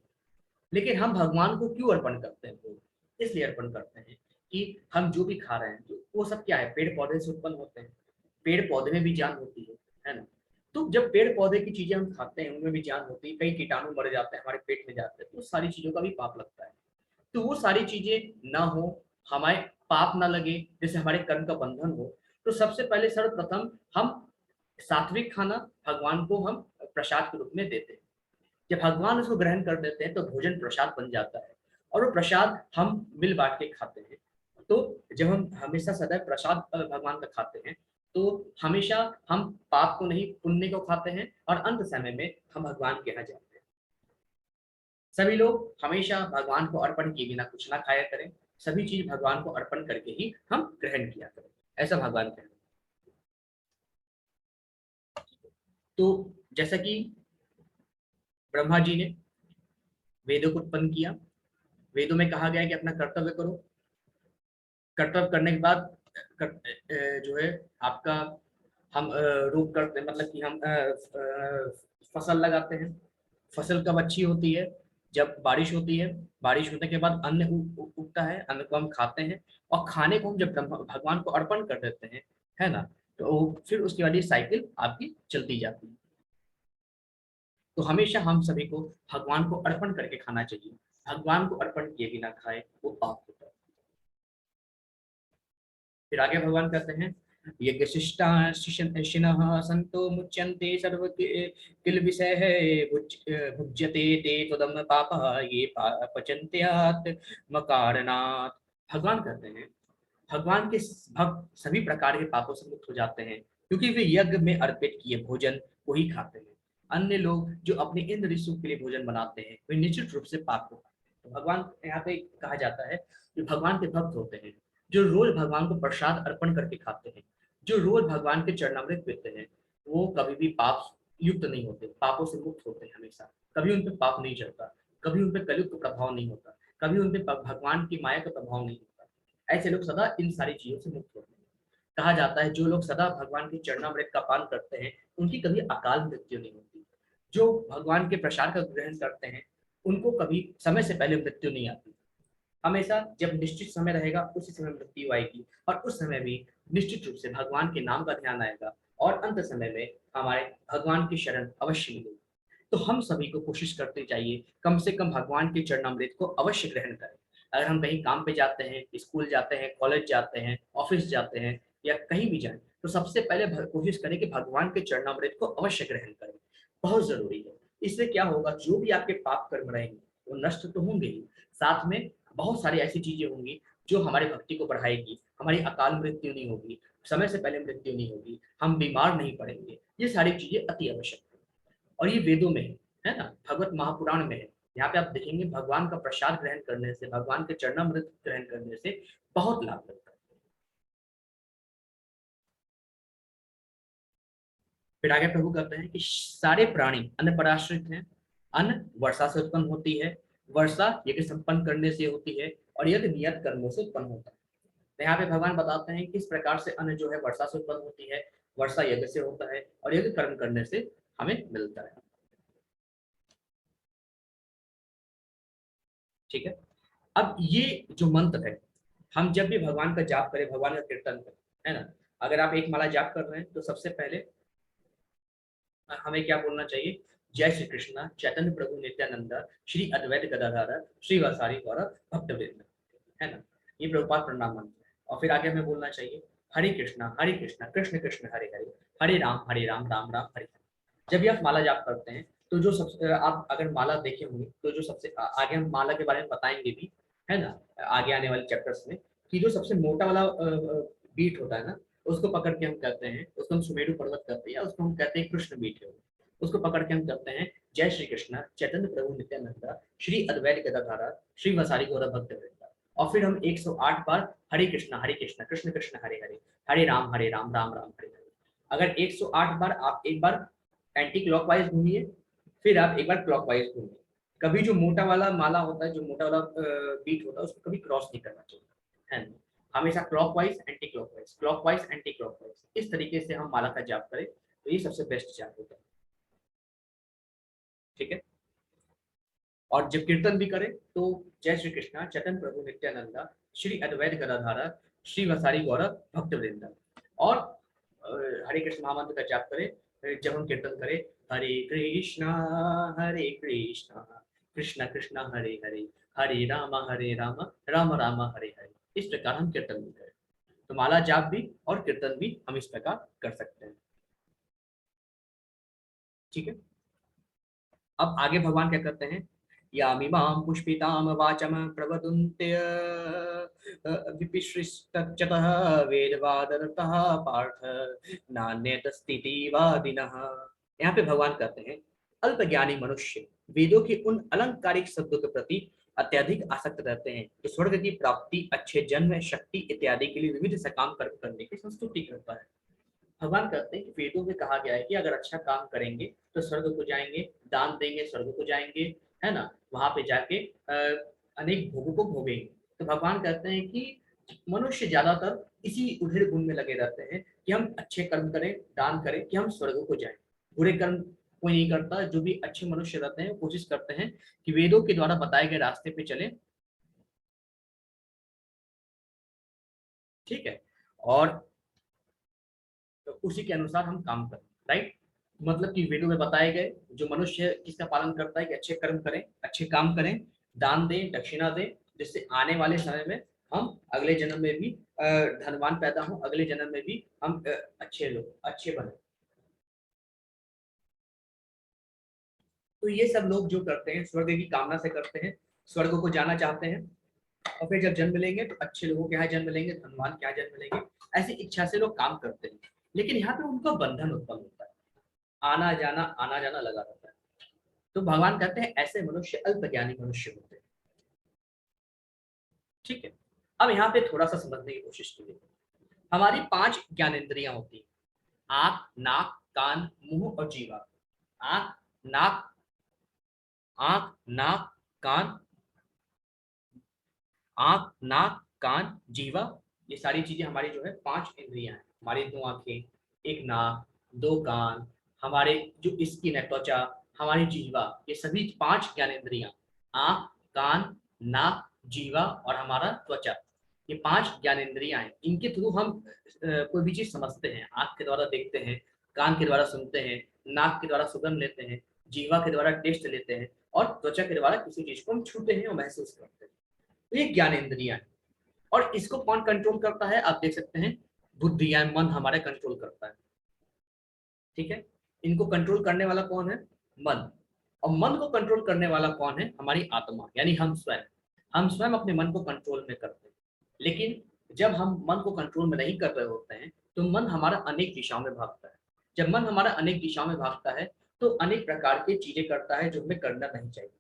लेकिन हम भगवान को क्यों अर्पण करते हैं भोग, इसलिए अर्पण करते हैं कि हम जो भी खा रहे हैं तो वो सब क्या है, पेड़ पौधे से उत्पन्न होते हैं, पेड़ पौधे में भी जान होती है ना। तो जब पेड़ पौधे की चीजें हम खाते हैं उनमें भी जान होती है, कई कीटाणु मर जाते हैं हमारे पेट में जाते हैं, तो सारी चीजों का भी पाप लगता है। तो वो सारी चीजें ना हो, हमारे पाप ना लगे, जैसे हमारे कर्म का बंधन हो, तो सबसे पहले सर्वप्रथम हम सात्विक खाना भगवान को हम प्रसाद के रूप में देते हैं। जब भगवान उसको ग्रहण कर देते हैं तो भोजन प्रसाद बन जाता है और वो प्रसाद हम मिल बांट के खाते हैं। तो जब हम हमेशा सदैव प्रसाद भगवान का खाते हैं तो हमेशा हम पाप को नहीं पुण्य को खाते हैं और अंत समय में हम भगवान के यहाँ जाते हैं। सभी लोग हमेशा भगवान को अर्पण किए बिना कुछ ना खाया करें, सभी चीज भगवान को अर्पण करके ही हम ग्रहण किया करें, ऐसा भगवान कहते हैं। तो जैसा कि ब्रह्मा जी ने वेदों को उत्पन्न किया, वेदों में कहा गया है कि अपना कर्तव्य करो, कर्तव्य करने के बाद जो है आपका हम रोप करते हैं, मतलब कि हम फसल लगाते हैं। फसल कब अच्छी होती है? जब बारिश होती है। बारिश होने के बाद अन्न उगता है, अन्न को हम खाते हैं और खाने को हम जब भगवान को अर्पण कर देते हैं, है ना, तो फिर उसके बाद ये साइकिल आपकी चलती जाती है। तो हमेशा हम सभी को भगवान को अर्पण करके खाना चाहिए, भगवान को अर्पण किए बिना खाए वो पाप होता है। फिर आगे भगवान कहते हैं यज्ञशिष्टा शिशिनः संतो मुच्यन्ते सर्व किल विषय है भुज्यते ते त्वदम पापः ये पचन्त्यात् मकारणात्। भगवान कहते हैं भगवान के भक्त सभी प्रकार के पापों से मुक्त हो जाते हैं क्योंकि वे यज्ञ में अर्पित किए भोजन को ही खाते हैं। अन्य लोग जो अपने इंद्रिय सुख के लिए भोजन बनाते हैं वे निश्चित रूप से पाप को खाते हैं। तो भगवान यहाँ पे कहा जाता है कि भगवान के भक्त होते हैं जो रोज भगवान को प्रसाद अर्पण करके खाते हैं, जो रोज भगवान के चरणामृत पीते हैं, वो कभी भी पाप युक्त नहीं होते, पापों से मुक्त होते हैं हमेशा। कभी उन पे पाप नहीं चढ़ता, कभी उन पे कलयुग का प्रभाव नहीं होता, कभी उन पे भगवान की माया का प्रभाव नहीं होता। ऐसे लोग सदा इन सारी चीजों से मुक्त होते हैं। कहा जाता है जो लोग सदा भगवान के चरणामृत का पान करते हैं उनकी कभी अकाल मृत्यु नहीं होती। जो भगवान के प्रसाद का ग्रहण करते हैं उनको कभी समय से पहले मृत्यु नहीं आती। हमेशा जब निश्चित समय रहेगा उसी समय मृत्यु आएगी और उस समय भी निश्चित रूप से भगवान के नाम का ध्यान आएगा और अंत समय में हमारे भगवान की शरण अवश्य मिलेगी। तो हम सभी को कोशिश करते चाहिए कम से कम भगवान के चरणामृत को अवश्य ग्रहण करें। अगर हम कहीं काम पे जाते हैं, स्कूल जाते हैं, कॉलेज जाते हैं, ऑफिस जाते हैं या कहीं भी जाएं, तो सबसे पहले कोशिश करें कि भगवान के चरणामृत को अवश्य ग्रहण करें, बहुत जरूरी है। इससे क्या होगा, जो भी आपके पाप कर्म रहेंगे वो नष्ट तो होंगे ही, साथ में बहुत सारी ऐसी चीजें होंगी जो हमारी भक्ति को बढ़ाएगी, हमारी अकाल मृत्यु नहीं होगी, समय से पहले मृत्यु नहीं होगी, हम बीमार नहीं पड़ेंगे। ये सारी चीजें अति आवश्यक है और ये वेदों में है ना, भगवत महापुराण में है। यहाँ पे आप देखेंगे भगवान का प्रसाद ग्रहण करने से, भगवान के चरणामृत ग्रहण करने से बहुत लाभ लगता है। फिर आगे प्रभु कहते हैं कि सारे प्राणी अन्न पर आश्रित हैं। अन्न वर्षा से उत्पन्न होती है, वर्षा यज्ञ संपन्न करने से होती है और यज्ञ नियत कर्मों से उत्पन्न होता है। तो यहाँ पे भगवान बताते हैं किस प्रकार से अन्न जो है वर्षा से उत्पन्न होती है, वर्षा यज्ञ से होता है और यज्ञ कर्म करने से हमें मिलता है। ठीक है। अब ये जो मंत्र है, हम जब भी भगवान का जाप करें, भगवान का कीर्तन करें, है ना, अगर आप एक माला जाप कर रहे हैं तो सबसे पहले हमें क्या बोलना चाहिए? जय श्री कृष्णा चैतन्य प्रभु नित्यानंद श्री अद्वैत गदाधर श्री वासारी गौर भक्तवृंद, है ना, ये प्रभुपाद प्रणाम मंत्र है। और फिर आगे हमें बोलना चाहिए हरे कृष्णा कृष्ण कृष्ण हरे हरे, हरे राम राम राम हरे हरे। जब भी आप माला जाप करते हैं तो जो सबसे आप अगर माला देखे होंगे तो जो सबसे आगे हम माला के बारे में बताएंगे भी, है ना, आगे आने वाले चैप्टर्स में, कि जो सबसे मोटा वाला बीट होता है ना, उसको पकड़ के हम कहते हैं, उसको हम सुमेरु पर्वत कहते हैं या उसको हम कहते हैं कृष्ण बीट है। उसको पकड़ के हम कहते हैं जय श्री कृष्ण चैतन्य प्रभु नित्यानंद श्री अद्वैत गदाधर श्री वसारी गौर भक्त वृंद। और फिर हम 108 बार हरे कृष्ण कृष्ण कृष्ण हरे हरे, हरे राम राम राम हरे हरे। अगर 108 बार आप एक बार एंटी क्लॉकवाइज घूमिए, फिर आप एक बार क्लॉकवाइज घूमिए। कभी जो मोटा वाला माला होता है, जो मोटा वाला बीट होता है, उसको कभी क्रॉस नहीं करना चाहिए, है ना। हमेशा clockwise anti clockwise, clockwise anti clockwise, इस तरीके से हम माला का जाप करें तो ये सबसे बेस्ट जाप होता है। ठीक है। और जब कीर्तन भी करें तो जय श्री कृष्णा चैतन्य प्रभु नित्यानंद श्री अद्वैत गदाधर श्री वसारी गौर भक्तवृंद। और हरे कृष्ण महामंत्र का जाप करें जब हम कीर्तन करें, कृष्णा कृष्णा कृष्ण कृष्ण हरे हरे, हरे राम राम राम हरे हरे। इस प्रकार हम कीर्तन भी करें। तो माला जाप भी और कीर्तन भी हम इस प्रकार कर सकते हैं। ठीक है। अब आगे भगवान क्या करते हैं यामिमां पुष्पितां वाचम प्रवदन्त्य विपिश्रिस्तच्चतः वेदवादरतः पार्थ नान्यतस्तिति वादिनः। यहाँ पे भगवान कहते हैं अल्पज्ञानी मनुष्य वेदों के उन अलंकारिक शब्दों के प्रति अत्यधिक आसक्त रहते हैं तो स्वर्ग की प्राप्ति, अच्छे जन्म, शक्ति इत्यादि के लिए विविध सकाम कर्म करने की संस्तुति करता है। भगवान कहते हैं कि वेदों में कहा गया है कि अगर अच्छा काम करेंगे तो स्वर्ग को जाएंगे, दान देंगे स्वर्ग को जाएंगे, है ना, वहां पे जाके अनेक भोगों को भोगेंगे। तो भगवान कहते हैं कि मनुष्य ज्यादातर इसी उधेड़ बुन में लगे रहते हैं कि हम अच्छे कर्म करें, दान करें, कि हम स्वर्ग को जाएं। बुरे कर्म कोई नहीं करता। जो भी अच्छे मनुष्य रहते हैं कोशिश करते हैं कि वेदों के द्वारा बताए गए रास्ते पे चले, ठीक है, और उसी के अनुसार हम काम करें, राइट। मतलब कि वेदों में बताए गए जो मनुष्य किसका पालन करता है कि अच्छे कर्म करें, अच्छे काम करें, दान दें, दक्षिणा दें, जिससे आने वाले समय में हम अगले जन्म में भी धनवान पैदा हो, अगले जन्म में भी हम अच्छे लोग अच्छे बने। तो ये सब लोग जो करते हैं स्वर्ग की कामना से करते हैं, स्वर्ग को जाना चाहते हैं, और फिर जब जन्म लेंगे तो अच्छे लोगों के यहाँ जन्म लेंगे, धनवान के यहाँ जन्म लेंगे, ऐसी इच्छा से लोग काम करते हैं। लेकिन यहाँ पे उनका बंधन उत्पन्न होता है, आना जाना लगा रहता है। तो भगवान कहते हैं ऐसे मनुष्य अल्पज्ञानी मनुष्य होते हैं, ठीक है। अब यहाँ पे थोड़ा सा समझने की कोशिश कीजिए। हमारी 5 ज्ञानेंद्रियां होती हैं, आंख, नाक, कान, मुंह और जीवा। आंख, नाक, आंख, नाक, कान, आंख, नाक, कान, जीवा, ये सारी चीजें हमारी जो है 5 इंद्रियां हैं। हमारी 2 आंखें, एक नाक, 2 कान, हमारे जो स्किन है, त्वचा, हमारी जीवा, ये सभी 5 ज्ञानेंद्रियां, आंख, कान, नाक, जीवा और हमारा त्वचा, ये 5 ज्ञानेंद्रियां हैं। इनके थ्रू हम कोई भी चीज समझते हैं। आंख के द्वारा देखते हैं, कान के द्वारा सुनते हैं, नाक के द्वारा सुगंध लेते हैं, जीवा के द्वारा टेस्ट लेते हैं, और त्वचा के द्वारा किसी चीज को हम छूते हैं और महसूस करते हैं। तो ये ज्ञानेंद्रियां हैं। और इसको कौन कंट्रोल करता है, आप देख सकते हैं, बुद्धि या मन हमारे कंट्रोल करता है, ठीक है। इनको कंट्रोल करने वाला कौन है, मन। और मन को कंट्रोल करने वाला कौन है, हमारी आत्मा, यानी हम स्वयं। हम स्वयं अपने मन को कंट्रोल में करते हैं। लेकिन जब हम मन को कंट्रोल में नहीं कर रहे होते हैं तो मन हमारा अनेक दिशाओं में भागता है। जब मन हमारा अनेक दिशाओं में भागता है तो अनेक प्रकार की चीजें करता है जो हमें करना नहीं चाहिए।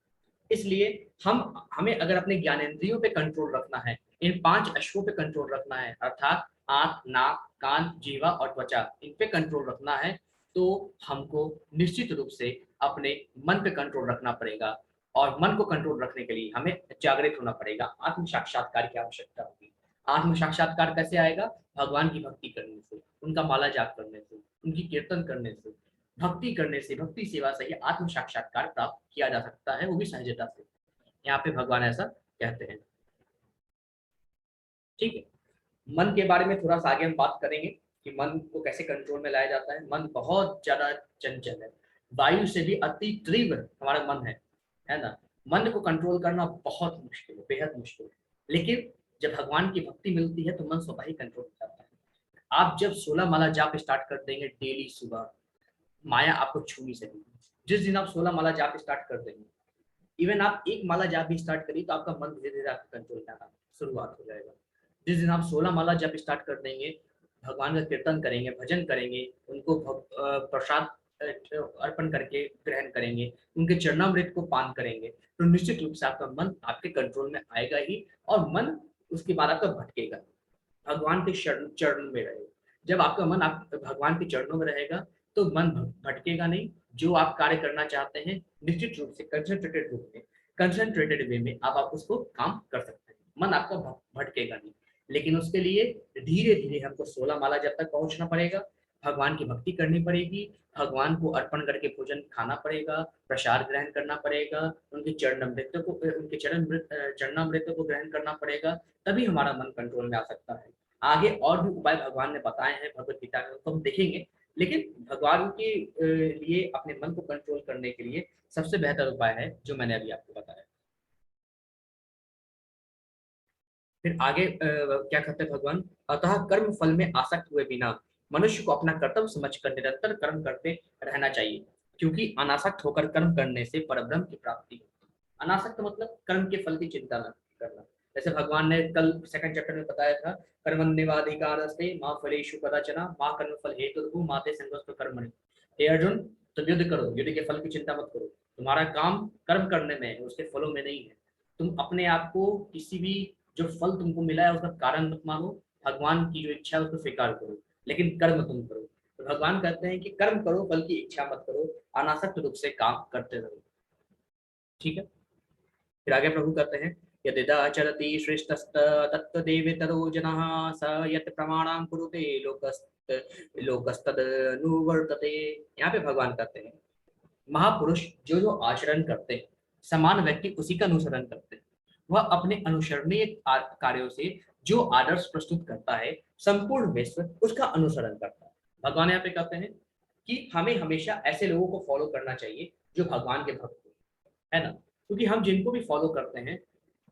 इसलिए हमें अगर अपने ज्ञानेंद्रियों पे कंट्रोल रखना है, इन 5 अश्वों पे कंट्रोल रखना है, अर्थात आंख, नाक, कान, जीवा और त्वचा, इन पे कंट्रोल रखना है, तो हमको निश्चित रूप से अपने मन पे कंट्रोल रखना पड़ेगा। और मन को कंट्रोल रखने के लिए हमें जागृत होना पड़ेगा, आत्म साक्षात्कार की आवश्यकता होगी। आत्म साक्षात्कार कैसे आएगा, भगवान की भक्ति करने से, उनका माला जाप करने से, उनकी कीर्तन करने से, भक्ति करने से, भक्ति सेवा से ही आत्म साक्षात्कार प्राप्त किया जा सकता है, वो भी सहजता से। यहाँ पे भगवान ऐसा कहते हैं, ठीक है। मन के बारे में थोड़ा सा आगे हम बात करेंगे कि मन को कैसे कंट्रोल में लाया जाता है। मन बहुत ज्यादा चंचल है, वायु से भी अति तीव्र हमारा मन है ना। मन को कंट्रोल करना बहुत मुश्किल है, बेहद मुश्किल है। लेकिन जब भगवान की भक्ति मिलती है तो मन स्वतः ही कंट्रोल हो जाता है। आप जब 16 माला जाप स्टार्ट कर देंगे डेली सुबह, माया आपको छू नहीं सकेगी। जिस दिन आप 16 माला जाप स्टार्ट कर देंगे, इवन आप एक माला जाप भी स्टार्ट करिए तो आपका मन धीरे धीरे आपका कंट्रोल में आना शुरुआत हो जाएगा। जिस दिन आप 16 माला जाप स्टार्ट कर देंगे, भगवान का कीर्तन करेंगे, भजन करेंगे, उनको प्रसाद अर्पण करके ग्रहण करेंगे, उनके चरणामृत को पान करेंगे, तो निश्चित रूप से आपका मन आपके कंट्रोल में आएगा ही। और मन उसके बाद आपका भटकेगा, भगवान के चरणों में रहेगा। जब आपका मन आप भगवान के चरणों में रहेगा तो मन भटकेगा नहीं। जो आप कार्य करना चाहते हैं निश्चित रूप से कंसंट्रेटेड रूप में, कंसंट्रेटेड वे में आप उसको काम कर सकते हैं, मन आपका भटकेगा नहीं। लेकिन उसके लिए धीरे धीरे हमको 16 माला जब तक पहुंचना पड़ेगा, भगवान की भक्ति करनी पड़ेगी, भगवान को अर्पण करके भोजन खाना पड़ेगा, प्रसाद ग्रहण करना पड़ेगा, उनके चरणामृत को ग्रहण करना पड़ेगा, तभी हमारा मन कंट्रोल में आ सकता है। आगे और भी उपाय भगवान ने बताए हैं भगवत गीता में, उनको हम देखेंगे। लेकिन भगवान के लिए अपने मन को कंट्रोल करने के लिए सबसे बेहतर उपाय है जो मैंने अभी आपको बताया। फिर आगे क्या कहते हैं भगवान, अतः कर्म फल में आसक्त हुए बिना मनुष्य को अपना कर्तव्य समझकर निरंतर कर्म करते रहना चाहिए, क्योंकि अनासक्त होकर कर्म करने से परब्रह्म की प्राप्ति होती है। अनासक्त मतलब कर्म के फल की चिंता न करना। जैसे भगवान ने कल सेकंड चैप्टर में बताया था, कर्मण्येवाधिकारस्ते मा फलेषु कदाचन मा कर्मफल हेतुर्भुः मा ते संगोऽस्त्व कर्मणि। हे अर्जुन, तुम युद्ध करो, युद्ध के फल की चिंता मत करो। तुम्हारा काम कर्म करने में है, उसके फलों में नहीं है। तुम अपने आप को किसी भी जो फल तुमको मिला है उसका कारण मत मानो, भगवान की जो इच्छा है उसको स्वीकार करो, लेकिन कर्म तुम करो। तो भगवान कहते हैं कि कर्म करो, फल की इच्छा मत करो, अनासक्त रूप से काम करते रहो। ठीक है। फिर आगे प्रभु कहते हैं, यदिदाचरति श्रेष्ठस्त तत्तदेवेतरो जनः स यत् प्रमाणं कुरुते लोकस्तदनुवर्तते। यहाँ पे भगवान कहते हैं, महापुरुष जो जो आचरण करते हैं, समान व्यक्ति उसी का अनुसरण करते हैं। वह अपने अनुसरणीय कार्यों से जो आदर्श प्रस्तुत करता है, संपूर्ण विश्व उसका अनुसरण करता है। भगवान यहाँ पे कहते हैं कि हमें हमेशा ऐसे लोगों को फॉलो करना चाहिए जो भगवान के भक्त हो, है ना। क्योंकि हम जिनको भी फॉलो करते हैं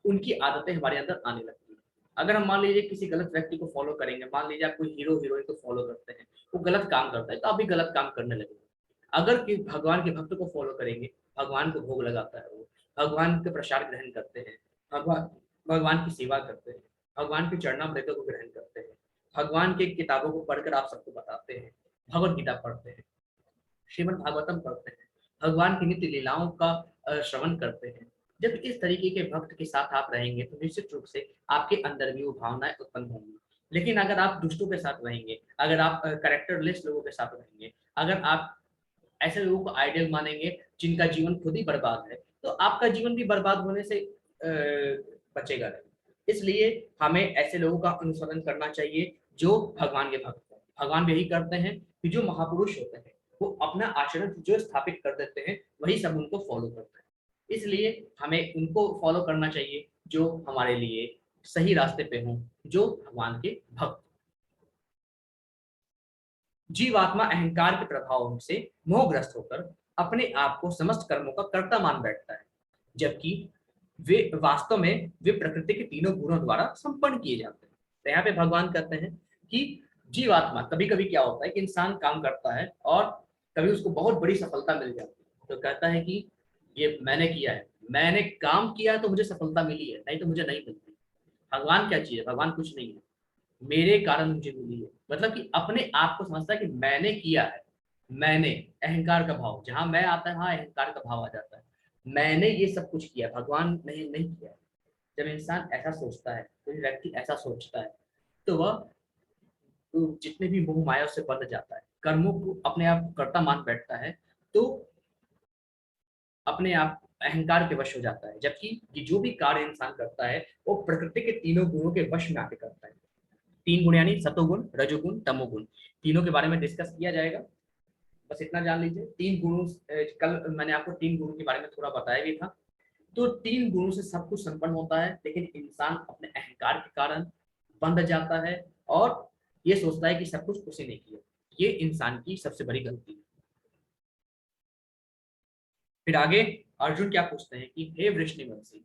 उनकी आदतें हमारे अंदर आने लगती हैं। अगर हम मान लीजिए किसी गलत व्यक्ति को फॉलो करेंगे, मान लीजिए आप कोई हीरो हीरोइन को फॉलो करते हैं, वो गलत काम करता है तो आप भी गलत काम करने लगेंगे। अगर कि भगवान के भक्त को फॉलो करेंगे, भगवान को भोग लगाता है वो, भगवान के प्रसाद ग्रहण करते हैं, भगवान भगवान की सेवा करते हैं, भगवान के चरणामृतों को ग्रहण करते हैं, भगवान की किताबों को पढ़कर आप सबको बताते हैं, भगवत गीता पढ़ते हैं, श्रीमद् भागवतम पढ़ते हैं, भगवान की नित्य लीलाओं का श्रवण करते हैं। जब इस तरीके के भक्त के साथ आप रहेंगे तो निश्चित रूप से आपके अंदर भी वो भावनाएं उत्पन्न होंगी। लेकिन अगर आप दुष्टों के साथ रहेंगे, अगर आप कैरेक्टरलेस लोगों के साथ रहेंगे, अगर आप ऐसे लोगों को आइडियल मानेंगे जिनका जीवन खुद ही बर्बाद है, तो आपका जीवन भी बर्बाद होने से बचेगा नहीं। इसलिए हमें ऐसे लोगों का अनुसरण करना चाहिए जो भगवान के भक्त हैं। भगवान भी यही करते हैं कि जो महापुरुष होते हैं वो अपना आचरण जो स्थापित कर देते हैं, वही सब उनको फॉलो करते हैं। इसलिए हमें उनको फॉलो करना चाहिए जो हमारे लिए सही रास्ते पे हों, जो भगवान के भक्त। जीवात्मा अहंकार के प्रभाव से मोहग्रस्त होकर अपने आप को समस्त कर्मों का कर्ता मान बैठता है, जबकि वे वास्तव में वे प्रकृति के तीनों गुणों द्वारा संपन्न किए जाते हैं। तो यहाँ पे भगवान कहते हैं कि जीवात्मा कभी कभी क्या होता है कि इंसान काम करता है और कभी उसको बहुत बड़ी सफलता मिल जाती है, तो कहता है कि ये मैंने किया है, मैंने काम किया है तो मुझे सफलता मिली है, नहीं तो मुझे नहीं मिलती। भगवान क्या चीज है? भगवान कुछ नहीं है, मेरे कारण मुझे मिली है। मतलब कि अपने आप को समझता है कि मैंने किया है, मैंने, अहंकार का भाव जहां मैं आता है वहां अहंकार का भाव आ जाता है। मैंने ये सब कुछ किया, भगवान नहीं नहीं किया। जब इंसान ऐसा सोचता है, कोई व्यक्ति ऐसा सोचता है, तो वह तो जितने भी मोह माया से बंध जाता है, कर्मों को अपने आप कर्ता मान बैठता है, तो अपने आप अहंकार के वश हो जाता है। जबकि ये जो भी कार्य इंसान करता है वो प्रकृति के तीनों गुणों के वश में आके करता है। तीन गुण यानी सतोगुण, रजोगुण, तमोगुण, तीनों के बारे में डिस्कस किया जाएगा। बस इतना जान लीजिए। तीन गुणों, कल मैंने आपको तीन गुणों के बारे में थोड़ा बताया भी था। तो तीन गुणों से सब कुछ संपन्न होता है, लेकिन इंसान अपने अहंकार के कारण बंध जाता है और ये सोचता है कि सब कुछ उसी ने किया। ये इंसान की सबसे बड़ी गलती है। फिर आगे अर्जुन क्या पूछते हैं कि हे वृष्णिवंशी,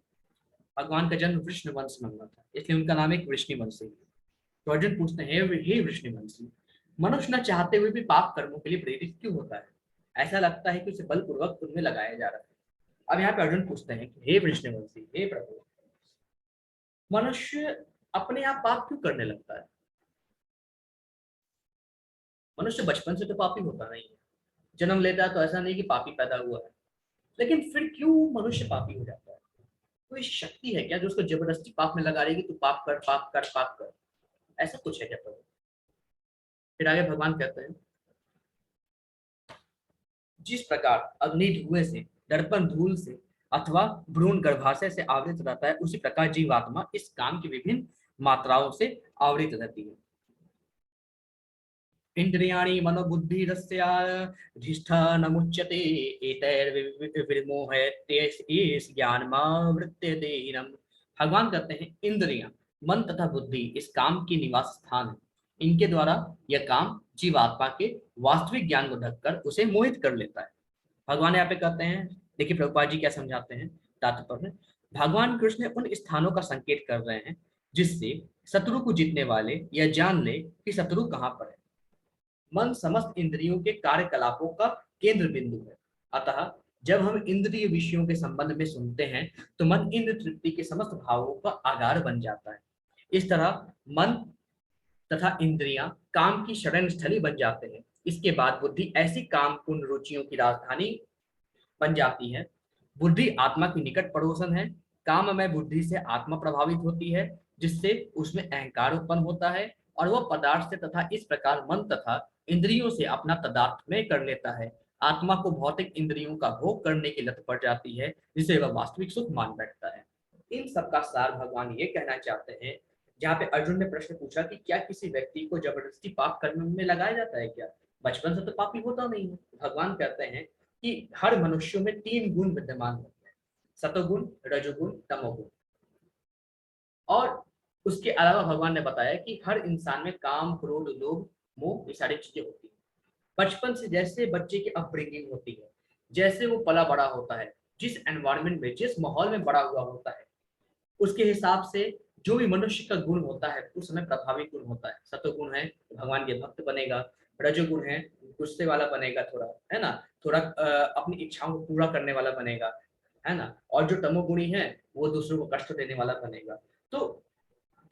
भगवान का जन्म वृष्णवंश में हुआ था, इसलिए उनका नाम एक वृष्णिवंशी है। तो अर्जुन पूछते हैं, हे वृष्णिवंशी, मनुष्य न चाहते हुए भी पाप कर्मों के लिए प्रेरित क्यों होता है? ऐसा लगता है कि उसे बलपूर्वक उनमें लगाया जा रहा है। अब यहाँ पे अर्जुन पूछते हैं कि हे वृष्णिवंशी, हे प्रभु, मनुष्य अपने आप पाप क्यों करने लगता है? मनुष्य बचपन से तो पापी होता नहीं है, जन्म लेता है तो ऐसा नहीं कि पापी पैदा हुआ है, लेकिन फिर क्यों मनुष्य पापी हो जाता है? कोई शक्ति है क्या जो उसको जबरदस्ती पाप में लगा रहेगी, तू पाप कर पाप कर पाप कर? ऐसा कुछ है क्या प्रभु? फिर आगे भगवान कहते हैं, जिस प्रकार अग्नि धुएं से, दर्पण धूल से अथवा भ्रूण गर्भाशय से आवृत रहता है, उसी प्रकार जीवात्मा इस काम की विभिन्न मात्राओं से आवृत रहती है। इंद्रियाणि मनोबुद्धिरस्याधिष्ठानमुच्यते एतैर्विमोहयत्येष ज्ञानमावृत्यते हीनम्। भगवान कहते हैं इंद्रियां, मन तथा बुद्धि इस काम के निवास स्थान है। इनके द्वारा यह काम जीवात्मा के वास्तविक ज्ञान को ढककर उसे मोहित कर लेता है। भगवान यहाँ पे कहते हैं, देखिए प्रभुपाद जी क्या समझाते हैं तात्पर्य में। भगवान कृष्ण उन स्थानों का संकेत कर रहे हैं जिससे शत्रु को जीतने वाले यह जान ले कि शत्रु कहाँ पर है। मन समस्त इंद्रियों के कार्यकलापों का केंद्र बिंदु है, अतः जब हम इंद्रिय विषयों के संबंध में सुनते हैं तो मन इंद्र तृप्ति के समस्त भावों का आधार बन जाता है। इस तरह मन तथा इंद्रियां काम की शरण स्थली बन जाते हैं। इसके बाद बुद्धि ऐसी काम पूर्ण रुचियों की राजधानी बन जाती है। बुद्धि आत्मा की निकट पड़ोसन है। काम में बुद्धि से आत्मा प्रभावित होती है, जिससे उसमें अहंकार उत्पन्न होता है और वह पदार्थ से तथा इस प्रकार मन तथा इंद्रियों से अपना तदार्थ में कर लेता है। आत्मा को भौतिक इंद्रियों का भोग करने की लत पड़ जाती है, जिसे वह वास्तविक सुख मान बैठता है। इन सबका सार भगवान ये कहना चाहते हैं, जहाँ पे अर्जुन ने प्रश्न पूछा कि क्या किसी व्यक्ति को जबरदस्ती पाप करने में लगाया जाता है क्या? बचपन से तो पापी होता नहीं है। भगवान कहते हैं कि हर मनुष्य में 3 गुण विद्यमान होते हैं, सतोगुण, रजोगुण, तमोगुण। और उसके अलावा भगवान ने बताया कि हर इंसान में काम, क्रोध, लोभ, मोह, ये सारी चीजें होती हैं। बचपन से जैसे बच्चे की अपब्रिंगिंग होती है, जैसे वो पला बड़ा होता है, जिस एनवायरमेंट में, जिस माहौल में बड़ा हुआ होता है, उसके हिसाब से जो भी मनुष्य का गुण होता है उस समय प्रभावी गुण होता है। सतोगुण है भगवान के भक्त बनेगा, रजोगुण है गुस्से वाला बनेगा, थोड़ा है ना, थोड़ा अपनी इच्छाओं को पूरा करने वाला बनेगा, है ना, और जो तमोगुणी है वो दूसरों को कष्ट देने वाला बनेगा। तो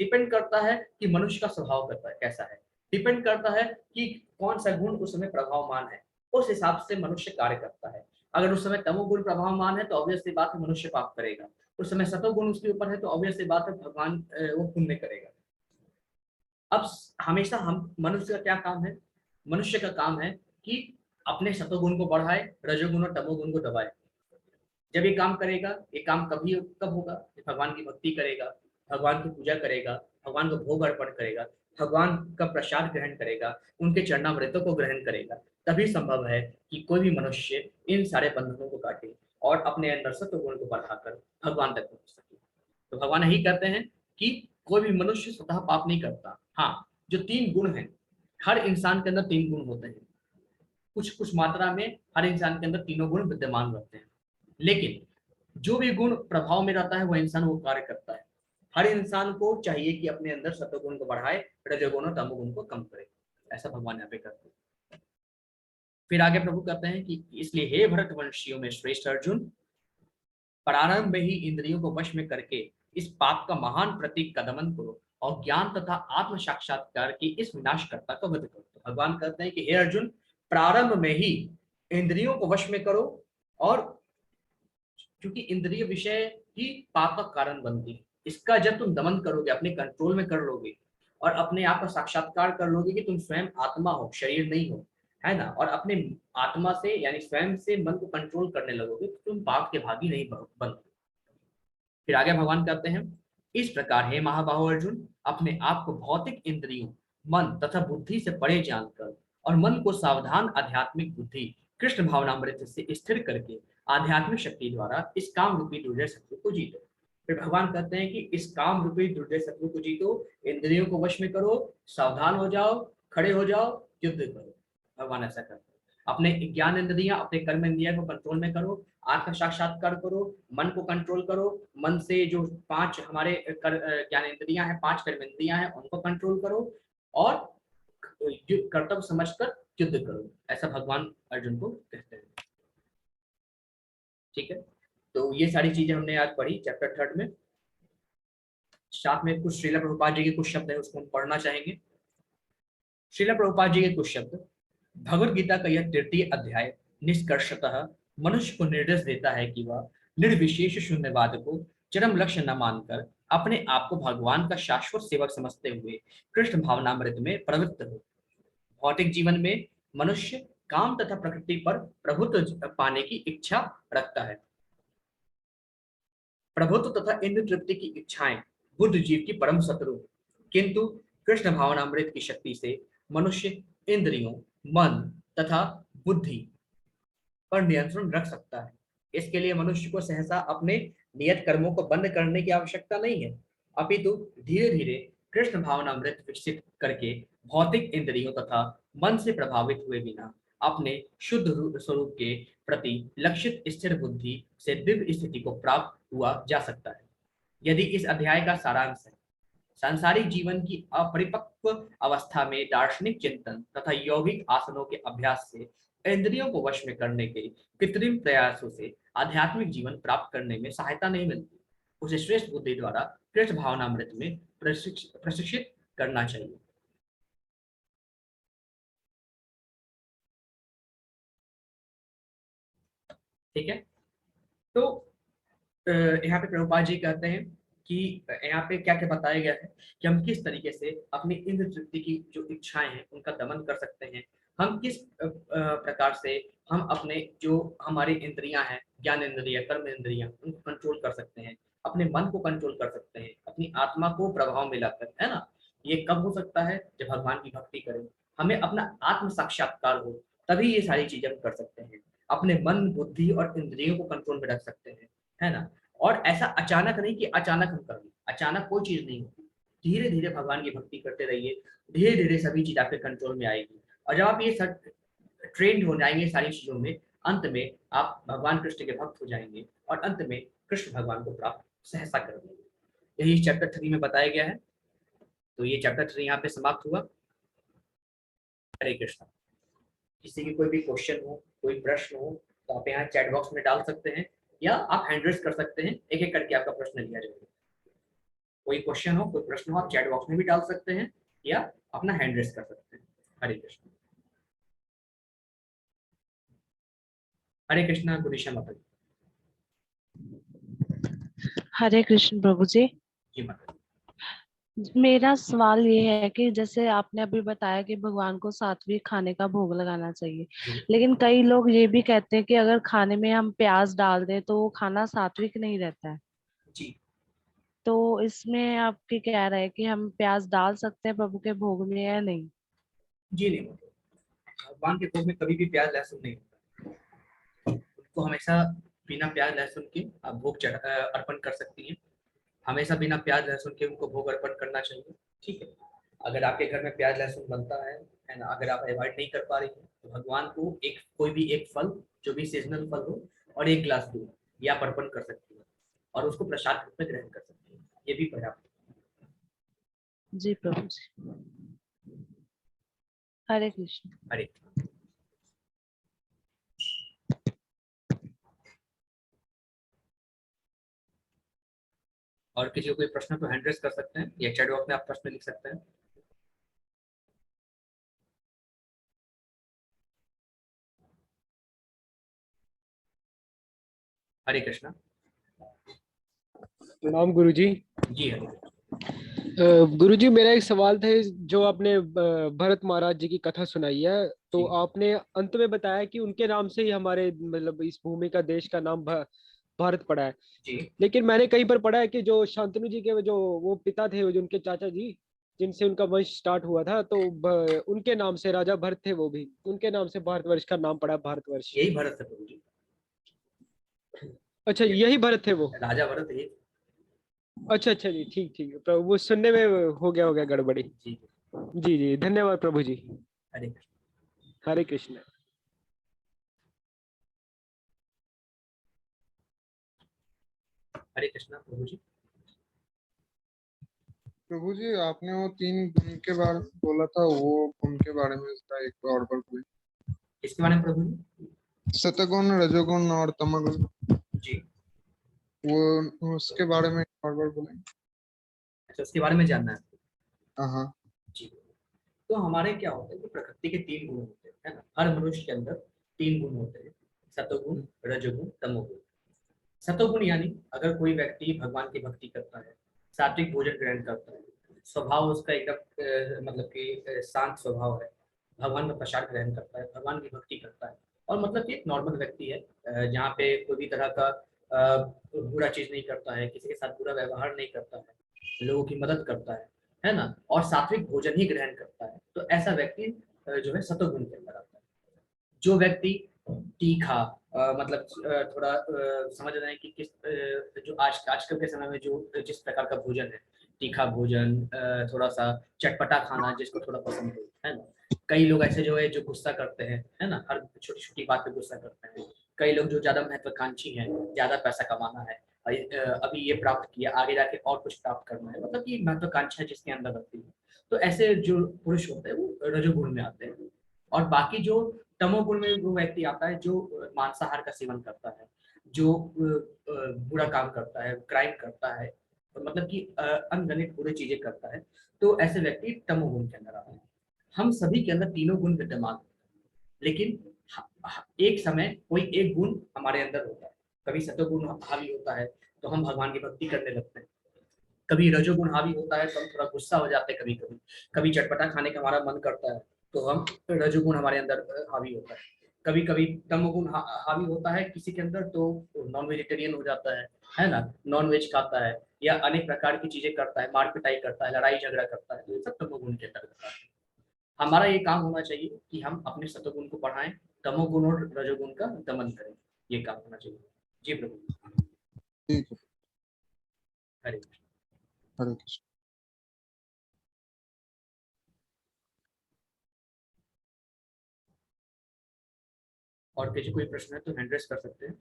डिपेंड करता है कि मनुष्य का स्वभाव करता है कैसा है, डिपेंड करता है कि कौन सा गुण उस समय प्रभावमान है, उस हिसाब से मनुष्य कार्य करता है। अगर उस समय तमोगुण प्रभावमान है तो ऑब्वियस सी बात है मनुष्य पाप करेगा। उस समय सतोगुण उसके ऊपर है तो ऑब्वियस सी बात है भगवान वो पुण्य करेगा। अब हमेशा हम मनुष्य का क्या काम है? मनुष्य का काम है कि अपने सतोगुण को बढ़ाए, रजोगुण और तमोगुण को दबाए। जब ये काम करेगा, ये काम कभी कब होगा? भगवान की भक्ति करेगा, भगवान की पूजा करेगा, भगवान को भोग अर्पण करेगा, भगवान का प्रसाद ग्रहण करेगा, उनके चरणामृतों को ग्रहण करेगा, तभी संभव है कि कोई भी मनुष्य इन सारे बंधनों को काटे और अपने अंदर सत्व गुण को बढ़ाकर भगवान तक पहुंच सके। तो भगवान यही कहते हैं कि कोई भी मनुष्य स्वतः पाप नहीं करता। हाँ, जो 3 गुण हैं, हर इंसान के अंदर 3 गुण होते हैं। कुछ कुछ मात्रा में हर इंसान के अंदर तीनों गुण विद्यमान रहते हैं, लेकिन जो भी गुण प्रभाव में रहता है वो इंसान वो कार्य करता है। हर इंसान को चाहिए कि अपने अंदर सत्वगुण को बढ़ाए, रजोगुण और तमोगुण को कम करे। ऐसा भगवान यहाँ पे करते हैं। फिर आगे प्रभु कहते हैं कि इसलिए हे भरतवंशियों में श्रेष्ठ अर्जुन, प्रारंभ में ही इंद्रियों को वश में करके इस पाप का महान प्रतीक का दमन करो और ज्ञान तथा आत्म साक्षात्कार की इस विनाशकर्ता को वध करो। तो भगवान कहते हैं कि हे अर्जुन, प्रारंभ में ही इंद्रियों को वश में करो, और क्योंकि इंद्रिय विषय ही पाप का कारण बनती है, इसका जब तुम दमन करोगे, अपने कंट्रोल में कर लोगे और अपने आप का साक्षात्कार कर लोगे कि तुम स्वयं आत्मा हो, शरीर नहीं हो, है ना, और अपने आत्मा से यानी स्वयं से मन को कंट्रोल करने लगोगे तो तुम पाप के भागी नहीं बनोगे। फिर आगे भगवान कहते हैं, इस प्रकार हे महाबाहो अर्जुन, अपने आप को भौतिक इंद्रियों, मन तथा बुद्धि से परे जानकर और मन को सावधान आध्यात्मिक बुद्धि कृष्ण भावनामृत से स्थिर करके आध्यात्मिक शक्ति द्वारा इस काम रूपी दुर्जय शत्रु को जीतो। फिर भगवान कहते हैं कि इस काम रूपी दुर्जय शत्रु को जीतो, इंद्रियों को वश में करो, सावधान हो जाओ, खड़े हो जाओ, युद्ध करो। भगवान ऐसा करते हैं। अपने ज्ञान इंद्रियां, अपने कर्म इंद्रिया को कंट्रोल में करो, आत्म साक्षात्कार करो, मन को कंट्रोल करो, मन से जो 5 हमारे ज्ञान इंद्रियां हैं, 5 कर्म इंद्रियां हैं, उनको कंट्रोल करो और कर्तव्य समझकर युद्ध करो। ऐसा भगवान अर्जुन को कहते हैं। ठीक है, तो ये सारी चीजें हमने आज पढ़ी चैप्टर 3 में। साथ में कुछ श्रील प्रभुपाद जी के कुछ शब्द है, उसको हम पढ़ना चाहेंगे। श्रील प्रभुपाद जी के कुछ शब्द। भगवत गीता का यह 3य अध्याय निष्कर्षतः मनुष्य को निर्देश देता है कि वह निर्विशेष शून्यवाद को चरम लक्ष्य न मानकर अपने आप को भगवान का शाश्वत सेवक समझते हुए कृष्ण भावनामृत में प्रवृत्त हो। भौतिक जीवन में मनुष्य काम तथा प्रकृति पर प्रभुत्व पाने की इच्छा रखता है। प्रभुत्व तथा इंद्र तृप्ति की इच्छाएं बुद्ध जीव की परम शत्रु, किंतु कृष्ण भावनामृत की शक्ति से मनुष्य इंद्रियों, मन तथा बुद्धि पर नियंत्रण रख सकता है। इसके लिए मनुष्य को सहसा अपने नियत कर्मों को बंद करने की आवश्यकता नहीं है, अपितु धीरे धीरे कृष्ण भावनामृत विकसित करके भौतिक इंद्रियों तथा मन से प्रभावित हुए बिना अपने शुद्ध स्वरूप के प्रति लक्षित स्थिर बुद्धि से दिव्य स्थिति को प्राप्त हुआ जा सकता है। यदि इस अध्याय का सारांश है, सांसारिक जीवन की अपरिपक्व अवस्था में दार्शनिक चिंतन तथा यौगिक आसनों के अभ्यास से इंद्रियों को वश में करने के कृत्रिम प्रयासों से आध्यात्मिक जीवन प्राप्त करने में सहायता नहीं मिलती। उसे श्रेष्ठ बुद्धि द्वारा कृष्ण भावनामृत में प्रशिक्षित करना चाहिए। ठीक है। तो यहाँ पे प्रभुपाद जी कहते हैं कि यहाँ पे क्या क्या बताया गया है कि हम किस तरीके से अपनी इंद्र तृप्ति की जो इच्छाएं हैं उनका दमन कर सकते हैं। हम किस प्रकार से हम अपने जो हमारी इंद्रियां हैं, ज्ञान इंद्रिया, कर्म इंद्रियां, उनको कंट्रोल कर सकते हैं, अपने मन को कंट्रोल कर सकते हैं, अपनी आत्मा को प्रभाव में लाकर, है ना। ये कब हो सकता है? जब भगवान की भक्ति करें, हमें अपना आत्म साक्षात्कार हो, तभी ये सारी चीजें हम कर सकते हैं। अपने मन, बुद्धि और इंद्रियों को कंट्रोल में रख सकते हैं, है ना। और ऐसा अचानक नहीं कि अचानक हम कर लें, अचानक कोई चीज नहीं होती। धीरे धीरे भगवान की भक्ति करते रहिए, धीरे धीरे सभी चीज आपके कंट्रोल में आएगी। और जब आप ये सब ट्रेंड हो जाएंगे सारी चीजों में, अंत में आप भगवान कृष्ण के भक्त हो जाएंगे और अंत में कृष्ण भगवान को प्राप्त सहसा कर देंगे। यही चैप्टर 3 में बताया गया है। तो ये चैप्टर 3 यहाँ पे समाप्त हुआ। हरे कृष्ण। किसी की कोई भी क्वेश्चन हो, कोई प्रश्न हो, तो आप यहाँ चैट बॉक्स में डाल सकते हैं, या आप हैंड रेज कर सकते हैं, एक एक करके आपका प्रश्न लिया जाएगा। कोई क्वेश्चन हो, कोई प्रश्न हो, आप चैट बॉक्स में भी डाल सकते हैं या अपना हैंड रेज कर सकते हैं। हरे कृष्ण। हरे कृष्णा। गुरुशा माता हरे कृष्ण प्रभु जी। जी। माता मेरा सवाल ये है कि जैसे आपने अभी बताया कि भगवान को सात्विक खाने का भोग लगाना चाहिए, जी। लेकिन कई लोग ये भी कहते हैं कि अगर खाने में हम प्याज डाल दें तो वो खाना सात्विक नहीं रहता है। जी। तो इसमें आपकी क्या राय है कि हम प्याज डाल सकते हैं प्रभु के भोग में या नहीं? जी नहीं, भगवान के भोग में कभी भी प्याज लहसुन नहीं होता। उनको हमेशा बिना प्याज लहसुन के आप भोग अर्पण कर सकती हैं। हमेशा बिना प्याज लहसुन के उनको भोग अर्पण करना चाहिए। ठीक है। अगर आपके घर में प्याज लहसुन बनता है ना, अगर आप अवॉइड नहीं कर पा रही हैं, तो भगवान को एक कोई भी एक फल, जो भी सीजनल फल हो, और एक ग्लास दूध, ये आप अर्पण कर सकती हैं और उसको प्रसाद रूप में ग्रहण कर सकती हैं। ये भी पर्याप्त जी प्रभु जी। हरे कृष्ण। है। हरे। और किसी को कोई प्रश्न तो हैंड रेज कर सकते हैं या चैट बॉक्स में आप प्रश्न लिख सकते हैं। हरे कृष्णा। प्रणाम गुरुजी। जी। हरे। गुरुजी, मेरा एक सवाल था। जो आपने भरत महाराज जी की कथा सुनाई है, तो जी। आपने अंत में बताया कि उनके नाम से ही हमारे मतलब इस भूमि का, देश का नाम भारत पड़ा है। जी। लेकिन मैंने कहीं पर पढ़ा है कि जो शांतनु जी के जो वो पिता थे, जो उनके चाचा जी, जिनसे उनका वंश स्टार्ट हुआ था, तो उनके नाम से राजा भरत थे, वो भी उनके नाम से भारतवर्ष का नाम पड़ा, भारतवर्ष। यही भरत है प्रभु जी। अच्छा, ये यही भरत थे वो। राजा भरत है। अच्छा अच्छा जी, ठीक ठीक। तो वो सुनने में हो गया गड़बड़ी। जी। जी जी, धन्यवाद प्रभु जी। हरे कृष्ण। हरे कृष्ण। हरे कृष्णा प्रभु जी। प्रभु जी, आपने वो 3 गुण के बारे में बोला था, वो गुण के बारे में इसका एक और बार कोई। इसके बारे में प्रभु जी। सतगुण, रजोगुण और तमोगुण, जी। वो उसके बारे में एक और बार बोलेंगे? अच्छा, उसके बारे में जानना है। हाँ हाँ। जी। तो हमारे क्या होता है कि प्रकृति के 3 गुण होते हैं, है ना। हर मनुष्य के अंदर 3 गुण होते हैं, सतोगुण, रजोगुण, तमोगुण। सतोगुण यानी अगर कोई व्यक्ति भगवान की भक्ति करता है, सात्विक भोजन ग्रहण करता है, स्वभाव उसका एकदम मतलब कि शांत स्वभाव है, भगवान का प्रसाद ग्रहण करता है, भगवान की भक्ति करता है, और मतलब कि एक नॉर्मल व्यक्ति है, जहाँ पे कोई भी तरह का बुरा चीज नहीं करता है, किसी के साथ बुरा व्यवहार नहीं करता है, लोगों की मदद करता है ना, और सात्विक भोजन ही ग्रहण करता है, तो ऐसा व्यक्ति जो है सतोगुण के अंदर आता है। जो व्यक्ति तीखा, मतलब थोड़ा समझ रहे हैं कि किस जो आजकल के समय में जो जिस प्रकार का भोजन है, तीखा भोजन, थोड़ा सा चटपटा खाना जिसको थोड़ा पसंद है ना। कई लोग ऐसे जो है जो गुस्सा करते हैं, है ना, हर छोटी छोटी बात पे गुस्सा करते हैं। कई लोग जो ज्यादा महत्वाकांक्षी हैं, ज्यादा पैसा कमाना है, अभी ये प्राप्त किया, आगे जाके और कुछ प्राप्त करना है, मतलब कि महत्वाकांक्षा जिसके अंदर रहती है, तो ऐसे जो पुरुष होते हैं वो रजोगुण में आते हैं। और बाकी जो तमोगुण में वो व्यक्ति आता है जो मांसाहार का सेवन करता है, जो बुरा काम करता है, क्राइम करता है, मतलब कि अनगणित बुरी चीजें करता है, तो ऐसे व्यक्ति तमोगुण के अंदर आते हैं। हम सभी के अंदर तीनों गुण विद्यमान हैं, लेकिन एक समय कोई एक गुण हमारे अंदर होता है। कभी सतोगुण हावी होता है तो हम भगवान की भक्ति करने लगते हैं, कभी रजोगुण हावी होता है तो हम थोड़ा गुस्सा हो जाते हैं, कभी चटपटा खाने का हमारा मन करता है तो हम रजोगुण हमारे अंदर हावी होता है, कभी कभी तमोगुण हावी होता है किसी के अंदर तो नॉन वेजिटेरियन हो जाता है ना, नॉन वेज खाता है या अनेक प्रकार की चीजें करता है, मार पिटाई करता है, लड़ाई झगड़ा करता है, तो ये सब तमोगुण के अंदर आता है। हमारा ये काम होना चाहिए कि हम अपने सतोगुण को बढ़ाएं, तमोगुण और रजोगुण का दमन करें, ये काम होना चाहिए। जी प्रभु। ठीक है। हरे हरे कृष्ण। और किसी कोई प्रश्न है तो हैंड रेस कर सकते हैं।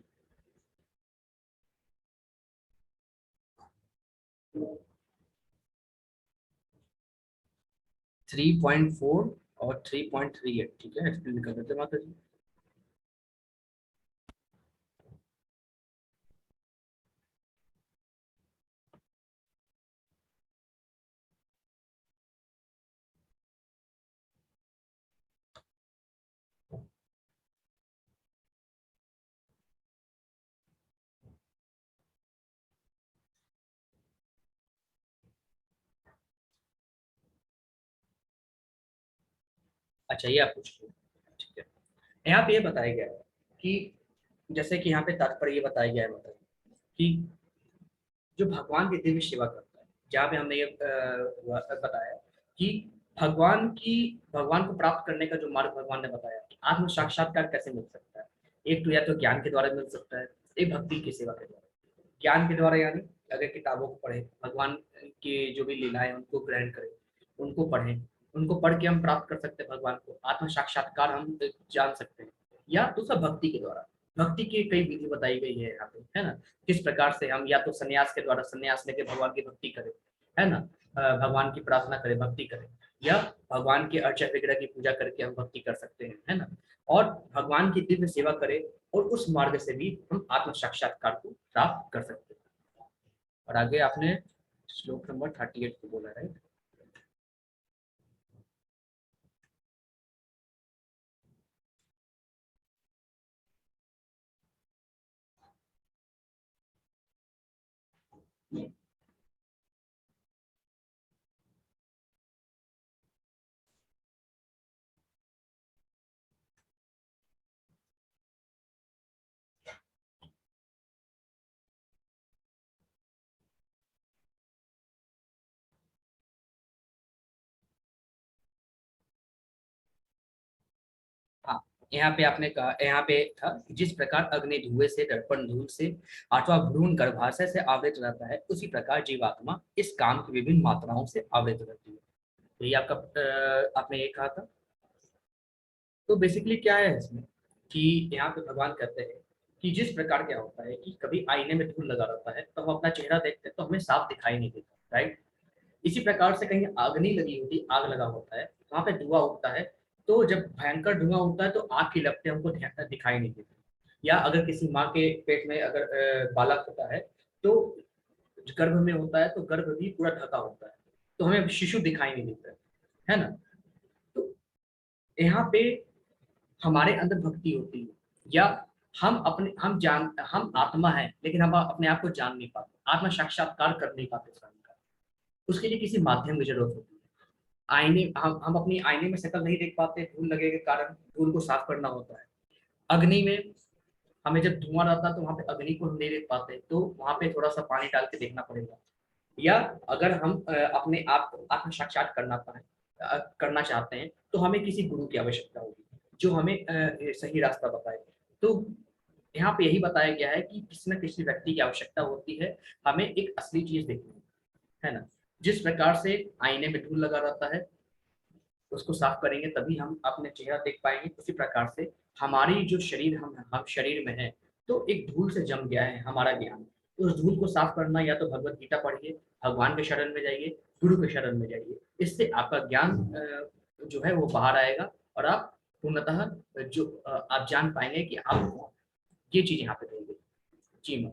थ्री 3.4 और 3.38, ठीक है, एक्सप्लेन कर देते माता जी। अच्छा, ये आप पूछ रहे हैं, ठीक है। यहाँ पे ये बताया गया है कि जैसे कि यहाँ पे तात्पर्य ये बताया गया है मतलब कि जो भगवान की दिव्य सेवा करता है, जहाँ पे हमने ये बताया कि भगवान को प्राप्त करने का जो मार्ग भगवान ने बताया, आत्म साक्षात्कार कैसे मिल सकता है। एक तो या तो ज्ञान के द्वारा मिल सकता है, एक भक्ति की सेवा के द्वारा। ज्ञान के द्वारा यानी अगर किताबों को पढ़े, भगवान की जो भी लीलाएं उनको ग्रहण करें, उनको पढ़ें, उनको पढ़ के हम प्राप्त कर सकते हैं भगवान को, आत्म साक्षात्कार हम जान सकते हैं। या दूसरा भक्ति के द्वारा, भक्ति की कई विधि बताई गई है यहाँ पे, है ना, किस प्रकार से हम या तो संन्यास के द्वारा संन्यास लेके भगवान की भक्ति करें, है ना, भगवान की प्रार्थना करें, भक्ति करें, या भगवान के अर्चा विग्रह की पूजा करके हम भक्ति कर सकते हैं, है ना, और भगवान की दिव्य सेवा करें और उस मार्ग से भी हम आत्म साक्षात्कार को प्राप्त कर सकते हैं। और आगे आपने श्लोक नंबर 38 को बोला, राइट। हाँ, यहाँ पे आपने कहा, यहाँ पे था कि जिस प्रकार अग्नि धुएं से, दर्पण धूल से अथवा भ्रूण गर्भाशय से आवृत रहता है, उसी प्रकार जीवात्मा इस काम की विभिन्न मात्राओं से आवृत रहती है। तो ये आपका आपने ये कहा था। तो बेसिकली क्या है इसमें कि यहाँ पे भगवान कहते हैं कि जिस प्रकार क्या होता है कि कभी आईने में धूल लगा रहता है तो हम अपना चेहरा देखते हैं तो हमें साफ दिखाई नहीं देता, राइट। इसी प्रकार से कहीं आग नहीं लगी होती, आग लगा होता है, वहां पे धुआं उठता है, तो जब भयंकर धुआं उठता है तो आग की लपटें हमको दिखाई नहीं देती। या अगर किसी माँ के पेट में अगर बालक होता है तो गर्भ में होता है तो गर्भ भी पूरा ढका होता है, तो हमें शिशु दिखाई नहीं देता है ना। तो यहाँ पे हमारे अंदर भक्ति होती है, या हम आत्मा है लेकिन हम अपने आप को जान नहीं पाते, आत्म साक्षात्कार कर नहीं पाते स्वयं का। उसके लिए किसी माध्यम की जरूरत होती है। आईने हम अपनी आईने में शक्ल नहीं देख पाते, धूल लगे के कारण धूल को साफ करना होता है। अग्नि में हमें जब धुआं रहता है तो वहां पे अग्नि को हम नहीं देख पाते, तो वहां पे थोड़ा सा पानी डाल के देखना पड़ेगा। या अगर हम अपने आप को आत्म साक्षात करना चाहते हैं तो हमें किसी गुरु की आवश्यकता होगी जो हमें सही रास्ता बताए। तो यहाँ पे यही बताया गया है कि किसी न किसी व्यक्ति की आवश्यकता होती है, हमें एक असली चीज देखनी है ना। जिस प्रकार से आईने में धूल लगा रहता है, उसको साफ करेंगे तभी हम अपने चेहरा देख पाएंगे, उसी प्रकार से हमारी जो शरीर हम शरीर में है तो एक धूल से जम गया है हमारा ज्ञान। उस धूल को साफ करना या तो भगवत गीता पढ़िए, भगवान के शरण में जाइए, गुरु के शरण में जाइए, इससे आपका ज्ञान जो है वो बाहर आएगा और आप पूर्णतः जो आप जान पाएंगे कि आप ये चीज यहाँ पे कही गई। जी मैम।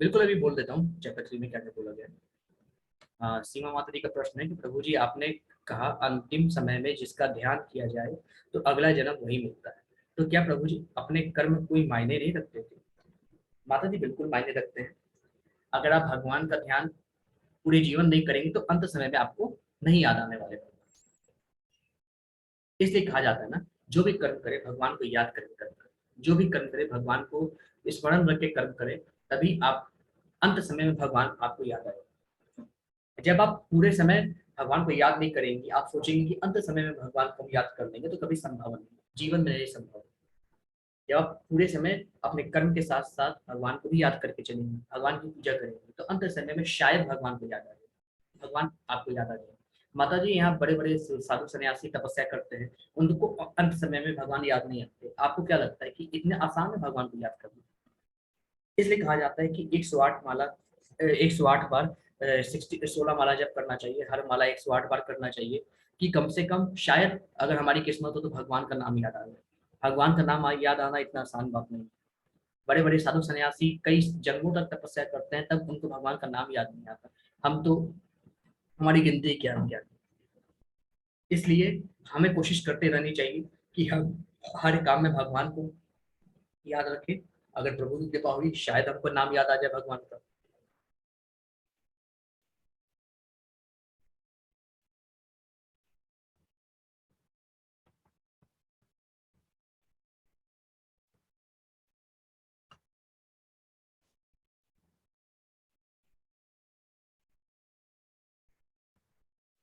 बिल्कुल अभी बोल देता हूँ चैप्टर 3 में क्या क्या बोला गया है। सीमा माता जी का प्रश्न है कि प्रभु जी आपने कहा अंतिम समय में जिसका ध्यान किया जाए तो अगला जन्म वही मिलता है, तो क्या प्रभु जी अपने कर्म कोई मायने नहीं रखते थे? माता जी बिल्कुल मायने रखते हैं। अगर आप भगवान का ध्यान पूरे जीवन नहीं करेंगे तो अंत समय में आपको नहीं याद आने वाले। इसलिए कहा जाता है ना, जो भी कर्म करे भगवान को याद करके कर्म करे, जो भी कर्म करे भगवान को स्मरण रख के कर्म करे, तभी आप अंत समय में भगवान आपको याद आएगा। जब आप पूरे समय भगवान को याद नहीं करेंगे, आप सोचेंगे कि अंत समय में भगवान को हम याद कर लेंगे, तो कभी संभव नहीं, जीवन में नहीं संभव। जब आप पूरे समय अपने कर्म के साथ साथ भगवान को भी याद करके चलेंगे, भगवान की पूजा करेंगे, तो अंत समय में शायद भगवान को याद आ जाए, भगवान आपको याद आ जाए। माता जी यहाँ बड़े बड़े साधु सन्यासी तपस्या करते हैं, उनको अंत समय में भगवान याद नहीं आते। आपको क्या लगता है कि इतने आसान है भगवान को याद करना? इसलिए कहा जाता है कि 108 माला 108 बार 16 माला जप करना चाहिए, हर माला 108 बार करना चाहिए, कि कम से कम शायद अगर हमारी किस्मत हो तो भगवान का नाम याद आ जाए। भगवान का नाम याद आना इतना आसान बात नहीं। बड़े बड़े साधु सन्यासी कई जन्मों तक तपस्या करते हैं, तब उनको भगवान का नाम याद नहीं आता। हम तो, हमारी गिनती क्या। इसलिए हमें कोशिश करते रहनी चाहिए कि हम हर काम में भगवान को याद रखें। अगर प्रभु की कृपा हुई शायद हमको नाम याद आ जाए भगवान का।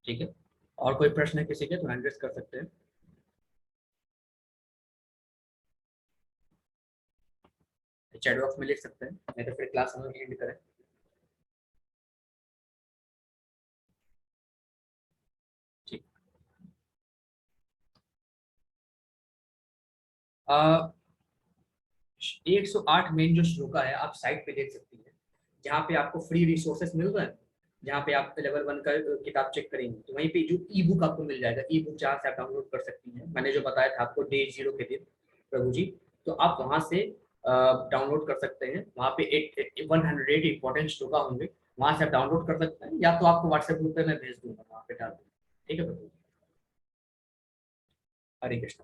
ठीक है, और कोई प्रश्न है किसी के तो हैंड रेज कर सकते हैं। चैट बॉक्स में लिख सकते हैं, नहीं तो फिर क्लास हम एंड करें। ठीक। 108 मेन जो श्लोका है आप साइट पे देख सकती हैं, जहाँ पे आपको फ्री रिसोर्सेस मिल रहे हैं, जहाँ पे आप लेवल 1 का किताब चेक करेंगे तो वहीं पे जो ई बुक आपको मिल जाएगा, ई बुक जहाँ से आप डाउनलोड कर सकती हैं। मैंने जो बताया था आपको डे 0 के दिन प्रभु जी, तो आप वहाँ से डाउनलोड कर सकते हैं। वहाँ पे 108 इंपॉर्टेंट श्लोका होंगे, वहाँ से आप डाउनलोड कर सकते हैं, या तो आपको व्हाट्सएप ग्रुप पे मैं भेज दूंगा, वहाँ पे डाल दूंगा। ठीक है प्रभु जी, हरे कृष्ण।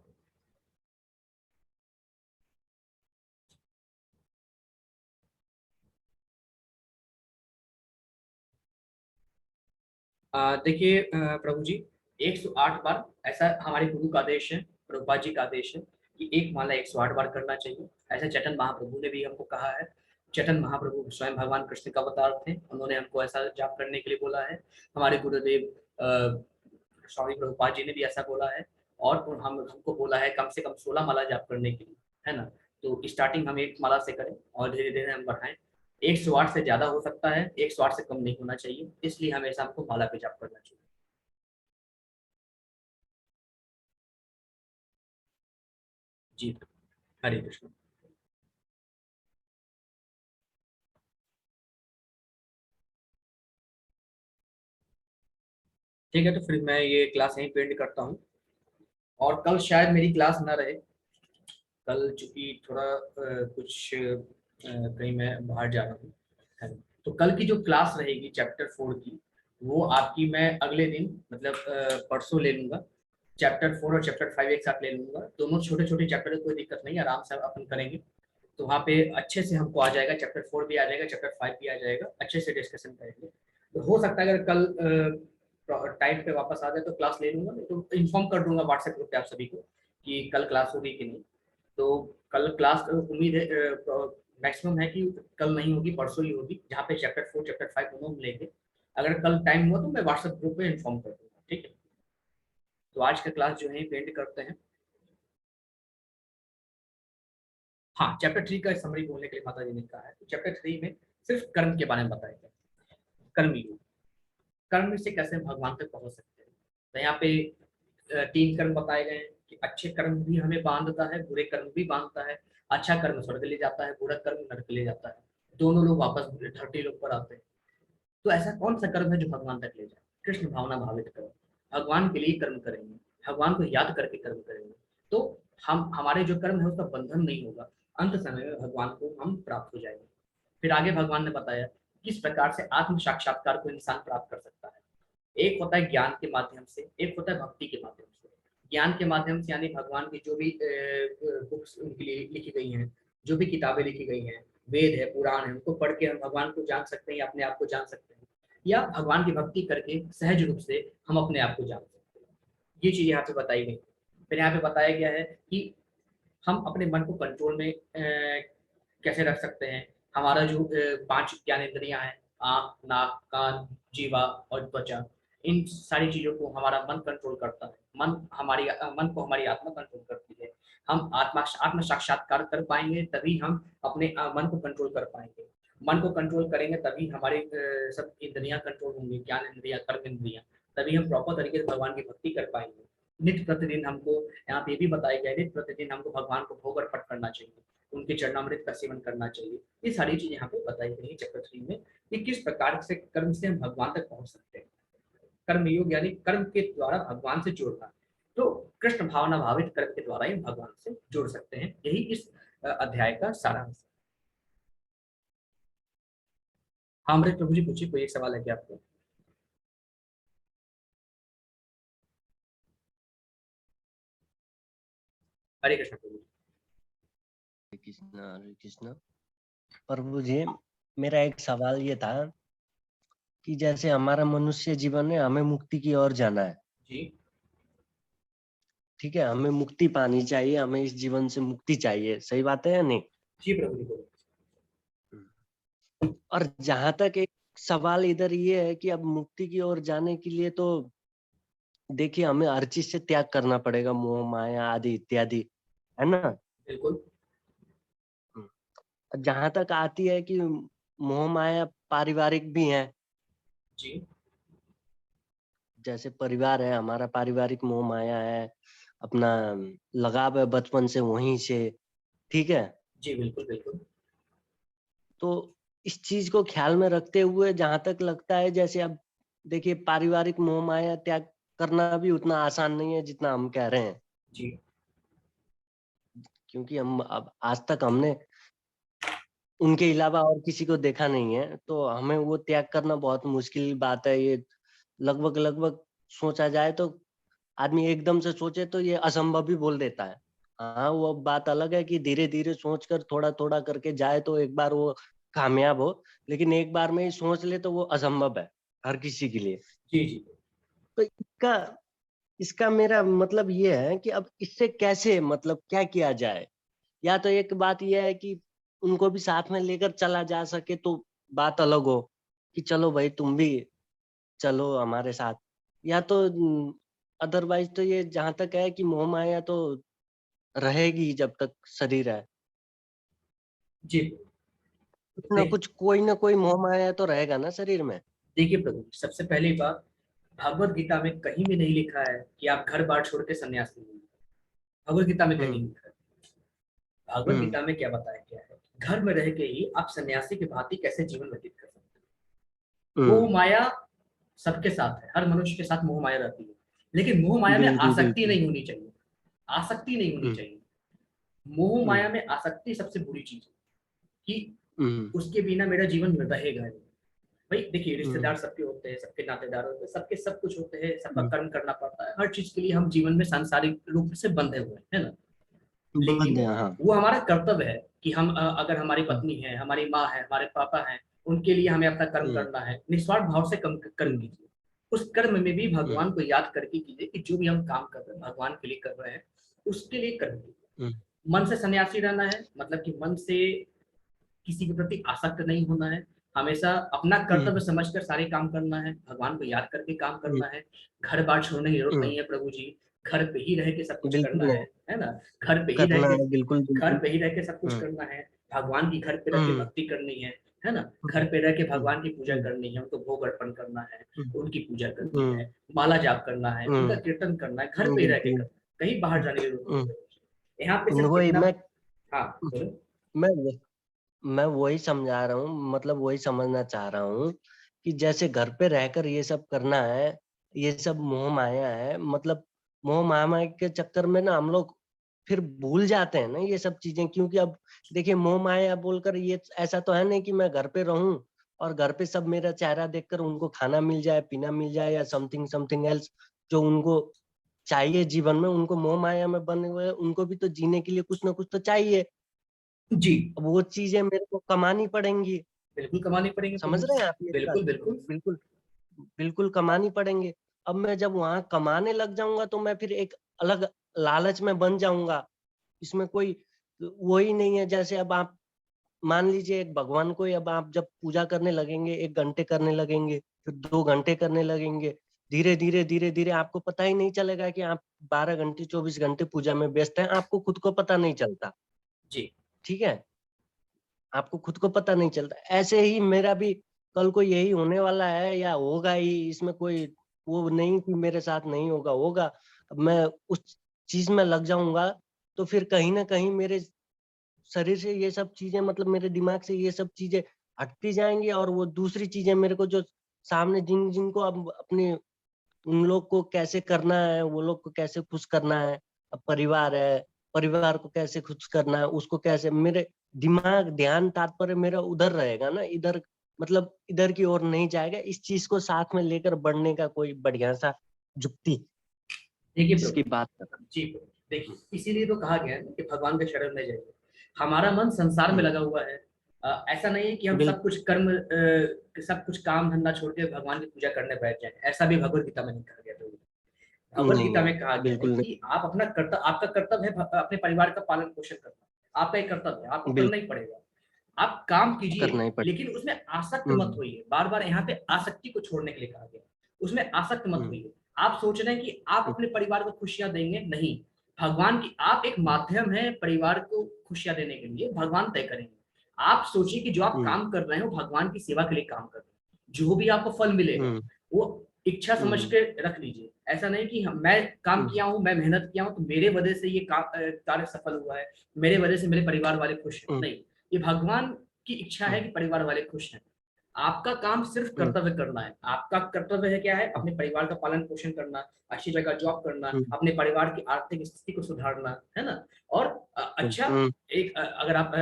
देखिए प्रभु जी 108 बार, ऐसा हमारे गुरु का आदेश है, प्रभुपाद जी का आदेश है कि एक माला 108 बार करना चाहिए। ऐसा चैतन्य महाप्रभु ने भी हमको कहा है। चैतन्य महाप्रभु स्वयं भगवान कृष्ण का अवतार थे, उन्होंने हमको ऐसा जाप करने के लिए बोला है। हमारे गुरुदेव स्वामी प्रभुपाद जी ने भी ऐसा बोला है, और हमको बोला है कम से कम 16 माला जाप करने के लिए, है ना। तो स्टार्टिंग हम एक माला से करें और धीरे धीरे हम बढ़ाएं। 108 से ज्यादा हो सकता है, 108 से कम नहीं होना चाहिए, इसलिए हमेशा हमको माला पे जाप करना चाहिए। जी हरे कृष्ण। ठीक है, तो फिर मैं ये क्लास यहीं पे एंड करता हूँ, और कल शायद मेरी क्लास ना रहे। कल चूंकि थोड़ा कहीं मैं बाहर जा रहा हूँ, है ना। तो कल की जो क्लास रहेगी चैप्टर 4 की, वो आपकी मैं अगले दिन मतलब परसों ले लूंगा। चैप्टर 4 और चैप्टर 5 एक साथ ले लूंगा, दोनों छोटे छोटे चैप्टर, कोई दिक्कत नहीं, आराम से अपन करेंगे। तो वहाँ पे अच्छे से हमको आ जाएगा, चैप्टर 4 भी आ जाएगा, चैप्टर 5 भी आ जाएगा, अच्छे से डिस्कशन करेंगे। तो हो सकता है अगर कल टाइम पे वापस आ जाए तो क्लास ले लूंगा, नहीं तो इन्फॉर्म कर दूंगा व्हाट्सएप ग्रुप पे आप सभी को कि कल क्लास होगी कि नहीं। तो कल क्लास उम्मीद है मैक्सिमम है कि कल नहीं होगी, परसों ही होगी, जहाँ पे चैप्टर 4 चैप्टर 5 दोनों मिलेंगे। अगर कल टाइम हुआ तो मैं व्हाट्सएप ग्रुप पे इन्फॉर्म कर दूंगा। ठीक है, तो आज का क्लास जो है पेंड करते हैं। हाँ, चैप्टर 3 का समरी बोलने के लिए माता जी ने कहा है, तो चैप्टर 3 में सिर्फ कर्म के बारे में बताया गया, कर्म योग, कर्म से कैसे हम भगवान तक पहुंच सकते हैं। तो यहाँ पे 3 कर्म बताए गए हैं कि अच्छे कर्म भी हमें बांधता है, बुरे कर्म भी बांधता है। अच्छा कर्म स्वर्ग ले जाता है, बुरा कर्म नरक ले जाता है। दोनों लोग वापस धरती लोग पर आते हैं। तो ऐसा कौन सा कर्म है जो भगवान तक ले जाए? कृष्ण भावना भावित कर्म, भगवान के लिए कर्म करेंगे, भगवान को याद करके कर्म करेंगे, तो हम हमारे जो कर्म है उसका बंधन नहीं होगा, अंत समय में भगवान को हम प्राप्त हो जाएंगे। फिर आगे भगवान ने बताया किस प्रकार से आत्म साक्षात्कार को इंसान प्राप्त कर सकता है। एक होता है ज्ञान के माध्यम से, एक होता है भक्ति के माध्यम से। ज्ञान के माध्यम से यानी भगवान की जो भी बुक्स उनके लिए लिखी गई हैं, जो भी किताबें लिखी गई हैं, वेद है, पुराण है, उनको पढ़ के हम भगवान को जान सकते हैं या अपने आप को जान सकते हैं, या भगवान की भक्ति करके सहज रूप से हम अपने आप को जान सकते हैं। ये चीज यहाँ पे बताई गई। फिर यहाँ पे बताया गया है कि हम अपने मन को कंट्रोल में कैसे रख सकते हैं। हमारा जो 5 ज्ञानेंद्रियां हैं, आँख, नाक, कान, जीवा और त्वचा, इन सारी चीजों को हमारा मन कंट्रोल करता है। मन को हमारी आत्मा कंट्रोल करती है। हम आत्म साक्षात्कार कर पाएंगे तभी हम अपने मन को कंट्रोल कर पाएंगे। मन को कंट्रोल करेंगे तभी हमारे सब इंद्रियां कंट्रोल होंगी, ज्ञान इंद्रियां, कर्म इंद्रियां, तभी हम प्रॉपर तरीके से भगवान की भक्ति कर पाएंगे। नित्य प्रतिदिन हमको यहाँ पे भी बताया गया है, नित्य प्रतिदिन हमको भगवान को भोग अर्पण करना चाहिए, उनके चरणामृत का सेवन करना चाहिए। ये सारी चीजें यहाँ पे बताई गई है चैप्टर 3 में कि किस प्रकार से कर्म से हम भगवान तक पहुंच सकते हैं। कर्म योग यानी कर्म के द्वारा भगवान से जुड़ना, तो कृष्ण भावना भावित कर्म के द्वारा ही हम भगवान से जुड़ सकते हैं। यही इस अध्याय का सारांश है। हाँ अमृत प्रभु जी पूछिए, कोई एक सवाल है क्या आपको? हरे कृष्ण प्रभु। हरे कृष्ण प्रभु जी, मेरा एक सवाल ये था कि जैसे हमारा मनुष्य जीवन है, हमें मुक्ति की ओर जाना है, जी ठीक है, हमें मुक्ति पानी चाहिए, हमें इस जीवन से मुक्ति चाहिए, सही बात है या नहीं? जी प्रभु जी बोलो। और जहां तक एक सवाल इधर ये है कि अब मुक्ति की ओर जाने के लिए तो देखिए हमें हर चीज से त्याग करना पड़ेगा, मोह माया आदि इत्यादि, है ना? बिल्कुल। जहां तक आती है कि मोह माया पारिवारिक भी है, जी जैसे परिवार है, हमारा पारिवारिक मोह माया है, अपना लगाव है बचपन से वहीं से, ठीक है। जी बिल्कुल बिल्कुल। तो इस चीज को ख्याल में रखते हुए जहां तक लगता है, जैसे अब देखिए पारिवारिक मोह माया त्याग करना भी उतना आसान नहीं है जितना हम कह रहे हैं, जी क्योंकि हम अब आज तक हमने उनके अलावा और किसी को देखा नहीं है, तो हमें वो त्याग करना बहुत मुश्किल बात है। ये लगभग लगभग सोचा जाए तो आदमी एकदम से सोचे तो ये असंभव भी बोल देता है। हाँ, वो बात अलग है कि धीरे धीरे सोच कर थोड़ा थोड़ा करके जाए तो एक बार वो कामयाब हो, लेकिन एक बार में ही सोच ले तो वो असंभव है हर किसी के लिए। जी जी तो इसका इसका मेरा मतलब ये है कि अब इससे कैसे, मतलब क्या किया जाए। या तो एक बात यह है कि उनको भी साथ में लेकर चला जा सके तो बात अलग हो कि चलो भाई तुम भी चलो हमारे साथ, या तो अदरवाइज तो ये जहां तक है कि मोह माया तो रहेगी जब तक शरीर है, जी। कुछ ना कुछ कोई ना कोई मोह माया तो रहेगा ना शरीर में। देखिए प्रभु, सबसे पहली बात, भगवत गीता में कहीं भी नहीं लिखा है कि आप घर बार छोड़ के सन्यासी होंगे। भगवत गीता में कहीं नहीं लिखा है। भगवत गीता में क्या बताया गया है, घर में रह के ही आप सन्यासी की भांति कैसे जीवन व्यतीत कर सकते हैं। मोह माया सबके साथ है, हर मनुष्य के साथ मोह माया रहती है, लेकिन मोह माया में बिल्कुल आसक्ति बिल्कुल। नहीं होनी चाहिए। आसक्ति नहीं होनी चाहिए। मोह माया में आसक्ति सबसे बुरी चीज है कि उसके बिना मेरा जीवन रहेगा नहीं। भाई देखिए, रिश्तेदार सबके होते हैं, सबके नातेदार होते हैं, सबके सब कुछ होते हैं, सबका कर्म करना पड़ता है, हर चीज के लिए हम जीवन में सांसारिक रूप से बंधे हुए हैं, है ना। लेकिन हाँ। वो हमारा कर्तव्य है कि हम अगर हमारी पत्नी है, हमारी माँ है, हमारे पापा हैं, उनके लिए हमें अपना कर्म करना है, निस्वार्थ भाव से कर्म कीजिए। उस कर्म में भी भगवान को याद करके कीजिए कि जो भी हम काम कर रहे हैं भगवान के लिए कर रहे हैं, उसके लिए कर्म कीजिए। मन से सन्यासी रहना है, मतलब कि मन से किसी के प्रति आसक्त नहीं होना है, हमेशा अपना कर्तव्य समझकर सारे काम करना है, भगवान को याद करके काम करना है। घर बार छोड़ने की जरूरत नहीं है प्रभु जी, घर पे ही रह के सब कुछ करना बिल्कुल है ना। घर पे ही करना रह के है, बिल्कुल घर बिल्कुल। पे ही रह के सब कुछ करना है। भगवान की घर पे रह के भक्ति करनी है ना। घर पे रह के भगवान की पूजा करनी है, उनको भोग अर्पण करना है, उनकी पूजा करनी है, माला जाप करना है, उनका कीर्तन करना है, घर पे ही रह के करना है, कहीं बाहर जाने की जरूरत नहीं है। यहाँ पे सिर्फ वही इतना। मैं हाँ बोलो। मैं मैं वही समझा रहा हूँ, मतलब वही समझना चाह रहा हूँ कि जैसे घर पे रहकर ये सब करना है, ये सब मोह माया है। मतलब मोह माया के चक्कर में ना हम लोग फिर भूल जाते हैं ना ये सब चीजें, क्योंकि अब देखिए मोह माया बोलकर ये ऐसा तो है नहीं कि मैं घर पे रहूं और घर पे सब मेरा चेहरा देखकर उनको खाना मिल जाए, पीना मिल जाए या समथिंग समथिंग एल्स जो उनको चाहिए जीवन में। उनको मोह माया में बने हुए उनको भी तो जीने के लिए कुछ ना कुछ तो चाहिए। जी, अब वो चीजें मेरे को कमानी पड़ेंगी। बिल्कुल कमानी पड़ेंगे समझ प्रभु रहे जी। हैं आप ये बात? बिल्कुल, बिल्कुल। बिल्कुल बिल्कुल कमानी पड़ेंगे। अब मैं जब वहां कमाने लग जाऊंगा तो मैं फिर एक अलग लालच में बन जाऊंगा। इसमें कोई वो ही नहीं है। जैसे अब आप मान लीजिए एक भगवान को अब आप जब पूजा करने लगेंगे, 1 घंटे करने लगेंगे, फिर 2 घंटे करने लगेंगे, धीरे धीरे धीरे धीरे आपको पता ही नहीं चलेगा कि आप 12 घंटे 24 घंटे पूजा में व्यस्त हैं। आपको खुद को पता नहीं चलता। जी, ठीक है, आपको खुद को पता नहीं चलता। ऐसे ही मेरा भी कल को यही होने वाला है या होगा ही। इसमें कोई वो नहीं कि मेरे साथ नहीं होगा, होगा। अब मैं उस चीज में लग जाऊंगा तो फिर कहीं ना कहीं मेरे शरीर से ये सब चीजें, मतलब मेरे दिमाग से ये सब चीजें हटती जाएंगी और वो दूसरी चीजें मेरे को जो सामने जिनको अब अपने उन लोग को कैसे करना है, वो लोग को कैसे खुश करना है। अब परिवार है, परिवार को कैसे खुश करना है, उसको कैसे, मेरे दिमाग ध्यान तात्पर्य मेरा उधर रहेगा ना, इधर मतलब इधर की ओर नहीं जाएगा। इस चीज को साथ में लेकर बढ़ने का कोई बढ़िया सा जुक्ति देखिए इसकी प्रभु बात कर रहा जी प्रभु, देखिए इसीलिए तो कहा गया है कि भगवान के शरण में जाइए। हमारा मन संसार में हूँ। लगा हुआ है। ऐसा नहीं है कि हम सब बिल्कुल। कुछ सब कुछ काम धंधा छोड़ के भगवान की पूजा करने बैठ जाएं। ऐसा भी भगवत गीता में नहीं कहा गया प्रभु। भगवत नहीं गीता नहीं में कहा गया है बिल्कुल कि आप अपना कर्तव्य, आपका कर्तव्य है अपने परिवार का पालन पोषण करना। आपका एक कर्तव्य है, आपको नहीं, करना बिल्कुल ही पड़ेगा। आप काम कीजिए, करना ही पड़ेगा। लेकिन उसमें आसक्त मत हम्म होइए। बार बार यहाँ पे आसक्ति को छोड़ने के लिए कहा गया। उसमें आसक्त मत हम्म होइए। आप सोच रहे हैं कि आप अपने परिवार को खुशियां देंगे, नहीं। भगवान की आप एक माध्यम है परिवार को खुशियां देने के लिए, भगवान तय करेंगे। आप सोचिए कि जो आप हम्म काम कर रहे हैं वो भगवान की सेवा के लिए काम कर रहे हैं। जो भी आपको फल मिलेगा हम्म वो इच्छा समझ हम्म के रख लीजिए। ऐसा नहीं कि मैं काम हम्म किया हूं, मैं मेहनत किया हूं तो मेरे वजह से ये कार्य सफल हुआ है, मेरे वजह से मेरे परिवार वाले खुश हैं। हम्म नहीं, ये भगवान की इच्छा है हम्म कि परिवार वाले खुश हैं। आपका काम सिर्फ हम्म कर्तव्य करना है। आपका कर्तव्य है क्या है? अपने परिवार का पालन पोषण करना, अच्छी जगह जॉब करना, हम्म अपने परिवार की आर्थिक स्थिति को सुधारना, है ना। और अच्छा, हम्म अगर आप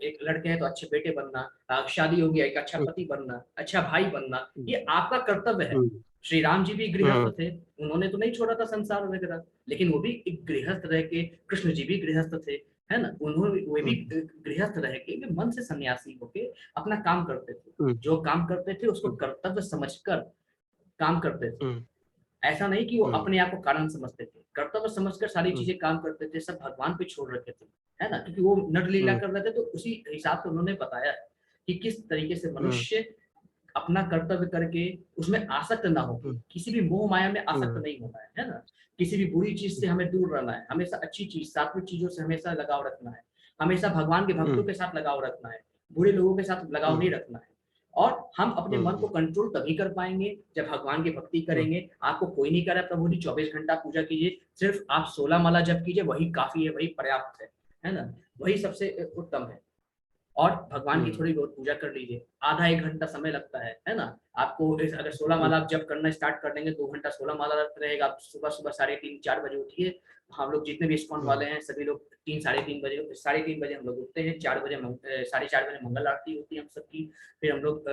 एक लड़के हैं तो अच्छे बेटे बनना, शादी हो गया एक अच्छा पति बनना, अच्छा भाई बनना, ये आपका कर्तव्य है। श्री राम जी भी गृहस्थ थे, उन्होंने तो नहीं छोड़ा था संसार वगैरह, लेकिन वो भी एक गृहस्थ रह के, कृष्ण जी भी गृहस्थ थे, है ना। उन्होंने वे भी गृहस्थ रह के वे मन से सन्यासी होके अपना काम करते थे। जो काम करते थे उसको कर्तव्य समझकर काम करते थे। ऐसा नहीं कि वो अपने आप को कारण समझते थे, कर्तव्य समझकर सारी चीजें काम करते थे, सब भगवान पे छोड़ रखे थे, है ना। क्योंकि वो नट लीला कर रहे थे, तो उसी हिसाब से उन्होंने बताया है कि किस तरीके से मनुष्य अपना कर्तव्य करके उसमें आसक्त ना हो, किसी भी मोह माया में आसक्त नहीं होना है ना। किसी भी बुरी चीज से हमें दूर रहना है, हमेशा अच्छी चीज सात्विक चीजों से हमेशा लगाव रखना है, हमेशा भगवान के भक्तों के साथ लगाव रखना है, बुरे लोगों के साथ लगाव नहीं रखना है। और हम अपने मन को कंट्रोल तभी कर पाएंगे जब भगवान की भक्ति करेंगे। आपको कोई नहीं कह रहा प्रभु जी 24 घंटा पूजा कीजिए, सिर्फ आप 16 माला जप कीजिए, वही काफी है, वही पर्याप्त है ना। वही सबसे उत्तम है। और भगवान की थोड़ी बहुत पूजा कर लीजिए, आधा 1 घंटा समय लगता है ना। आपको अगर 16 माला आप जब करना स्टार्ट कर देंगे, 2 घंटा 16 माला रहेगा। आप सुबह सुबह 3:30-4 बजे उठिए। हम लोग जितने भी इस्कॉन वाले हैं सभी लोग 3-3:30 बजे हम लोग उठते हैं। 4 बजे 4:30 बजे मंगल आरती होती है हम सबकी। फिर हम लोग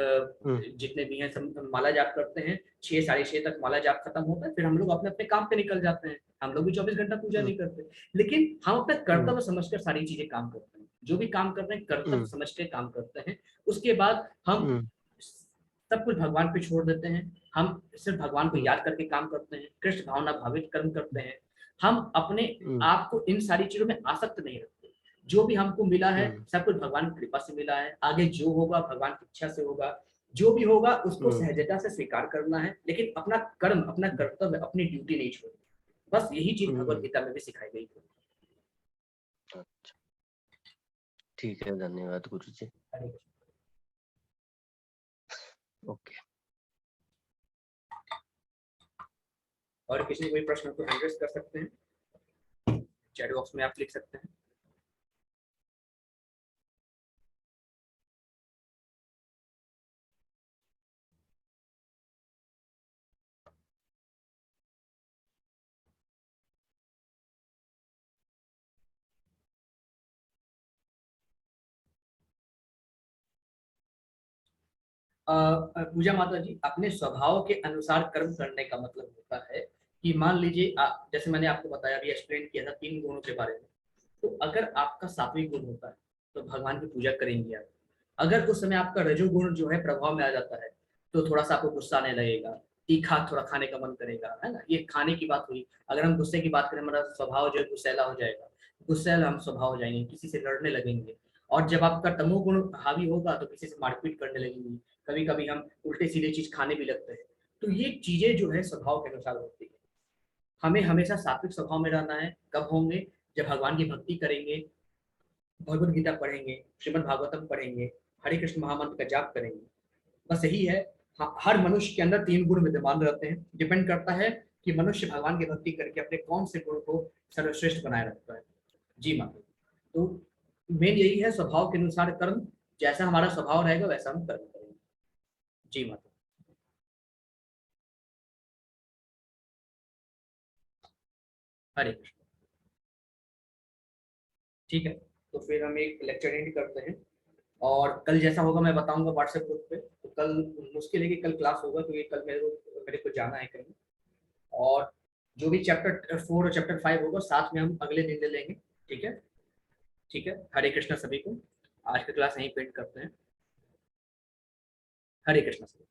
जितने भी हैं सब माला जाप करते हैं। 6-6:30 तक माला जाप खत्म होता है, फिर हम लोग अपने अपने काम पे निकल जाते हैं। हम लोग भी 24 घंटा पूजा नहीं करते, लेकिन हम अपना कर्तव्य समझकर सारी चीजें काम करते हैं। जो भी काम कर रहे हैं कर्तव्य समझ के काम करते हैं। उसके बाद हम सब कुछ भगवान पे छोड़ देते हैं। हम सिर्फ भगवान को याद करके काम करते हैं, कृष्ण भावना भावित कर्म करते हैं। हम अपने आप को इन सारी चीजों में आसक्त नहीं रखते। जो भी हमको मिला है सब कुछ भगवान की कृपा से मिला है। आगे जो होगा भगवान की इच्छा से होगा। जो भी होगा उसको सहजता से स्वीकार करना है, लेकिन अपना कर्म, अपना कर्तव्य, अपनी ड्यूटी नहीं छोड़नी। बस यही चीज भगवत गीता में भी सिखाई गई है। अच्छा, ठीक है, धन्यवाद गुरु जी। ओके। और किसी कोई प्रश्न को एड्रेस कर सकते हैं, चैट बॉक्स में आप लिख सकते हैं। पूजा माता जी, अपने स्वभाव के अनुसार कर्म करने का मतलब होता है कि मान लीजिए जैसे मैंने आपको बताया, अभी एक्सप्लेन किया था 3 गुणों के बारे में। तो अगर आपका सात्विक गुण होता है तो भगवान की पूजा करेंगे आप। अगर उस समय आपका रजोगुण जो है प्रभाव में आ जाता है तो थोड़ा सा आपको गुस्सा आने लगेगा, तीखा थोड़ा खाने का मन करेगा, है ना। ये खाने की बात हुई। अगर हम गुस्से की बात करें, हमारा स्वभाव जो है गुस्सैला हो जाएगा, गुस्सैल हम स्वभाव हो जाएंगे, किसी से लड़ने लगेंगे। और जब आपका तमोगुण हावी होगा तो किसी से मारपीट करने लगेंगे, कभी कभी हम उल्टे सीधे चीज खाने भी लगते हैं। तो ये चीजें जो है स्वभाव के अनुसार होती है। हमें हमेशा सात्विक स्वभाव में रहना है। कब होंगे? जब भगवान की भक्ति करेंगे, भगवत गीता पढ़ेंगे, श्रीमद् भागवतम पढ़ेंगे, हरे कृष्ण महामंत्र का जाप करेंगे। बस यही है। हाँ, हर मनुष्य के अंदर 3 गुण विद्यमान रहते हैं। डिपेंड करता है कि मनुष्य भगवान की भक्ति करके अपने कौन से गुण को सर्वश्रेष्ठ बनाए रखता है। जी माता। तो मेन यही है, स्वभाव के अनुसार कर्म। जैसा हमारा स्वभाव रहेगा वैसा हम कर्म करेंगे। जी माता। हरे कृष्ण। ठीक है, तो फिर हम एक लेक्चर एंड करते हैं। और कल जैसा होगा मैं बताऊंगा व्हाट्सएप ग्रुप पे। तो कल मुश्किल है कि कल क्लास होगा, क्योंकि कल मेरे को जाना है कहीं। और जो भी चैप्टर 4 और चैप्टर 5 होगा साथ में हम अगले दिन ले लेंगे। ठीक है, ठीक है। हरे कृष्णा सभी को। आज का क्लास यहीं पेंट करते हैं। हरे कृष्णा सभी।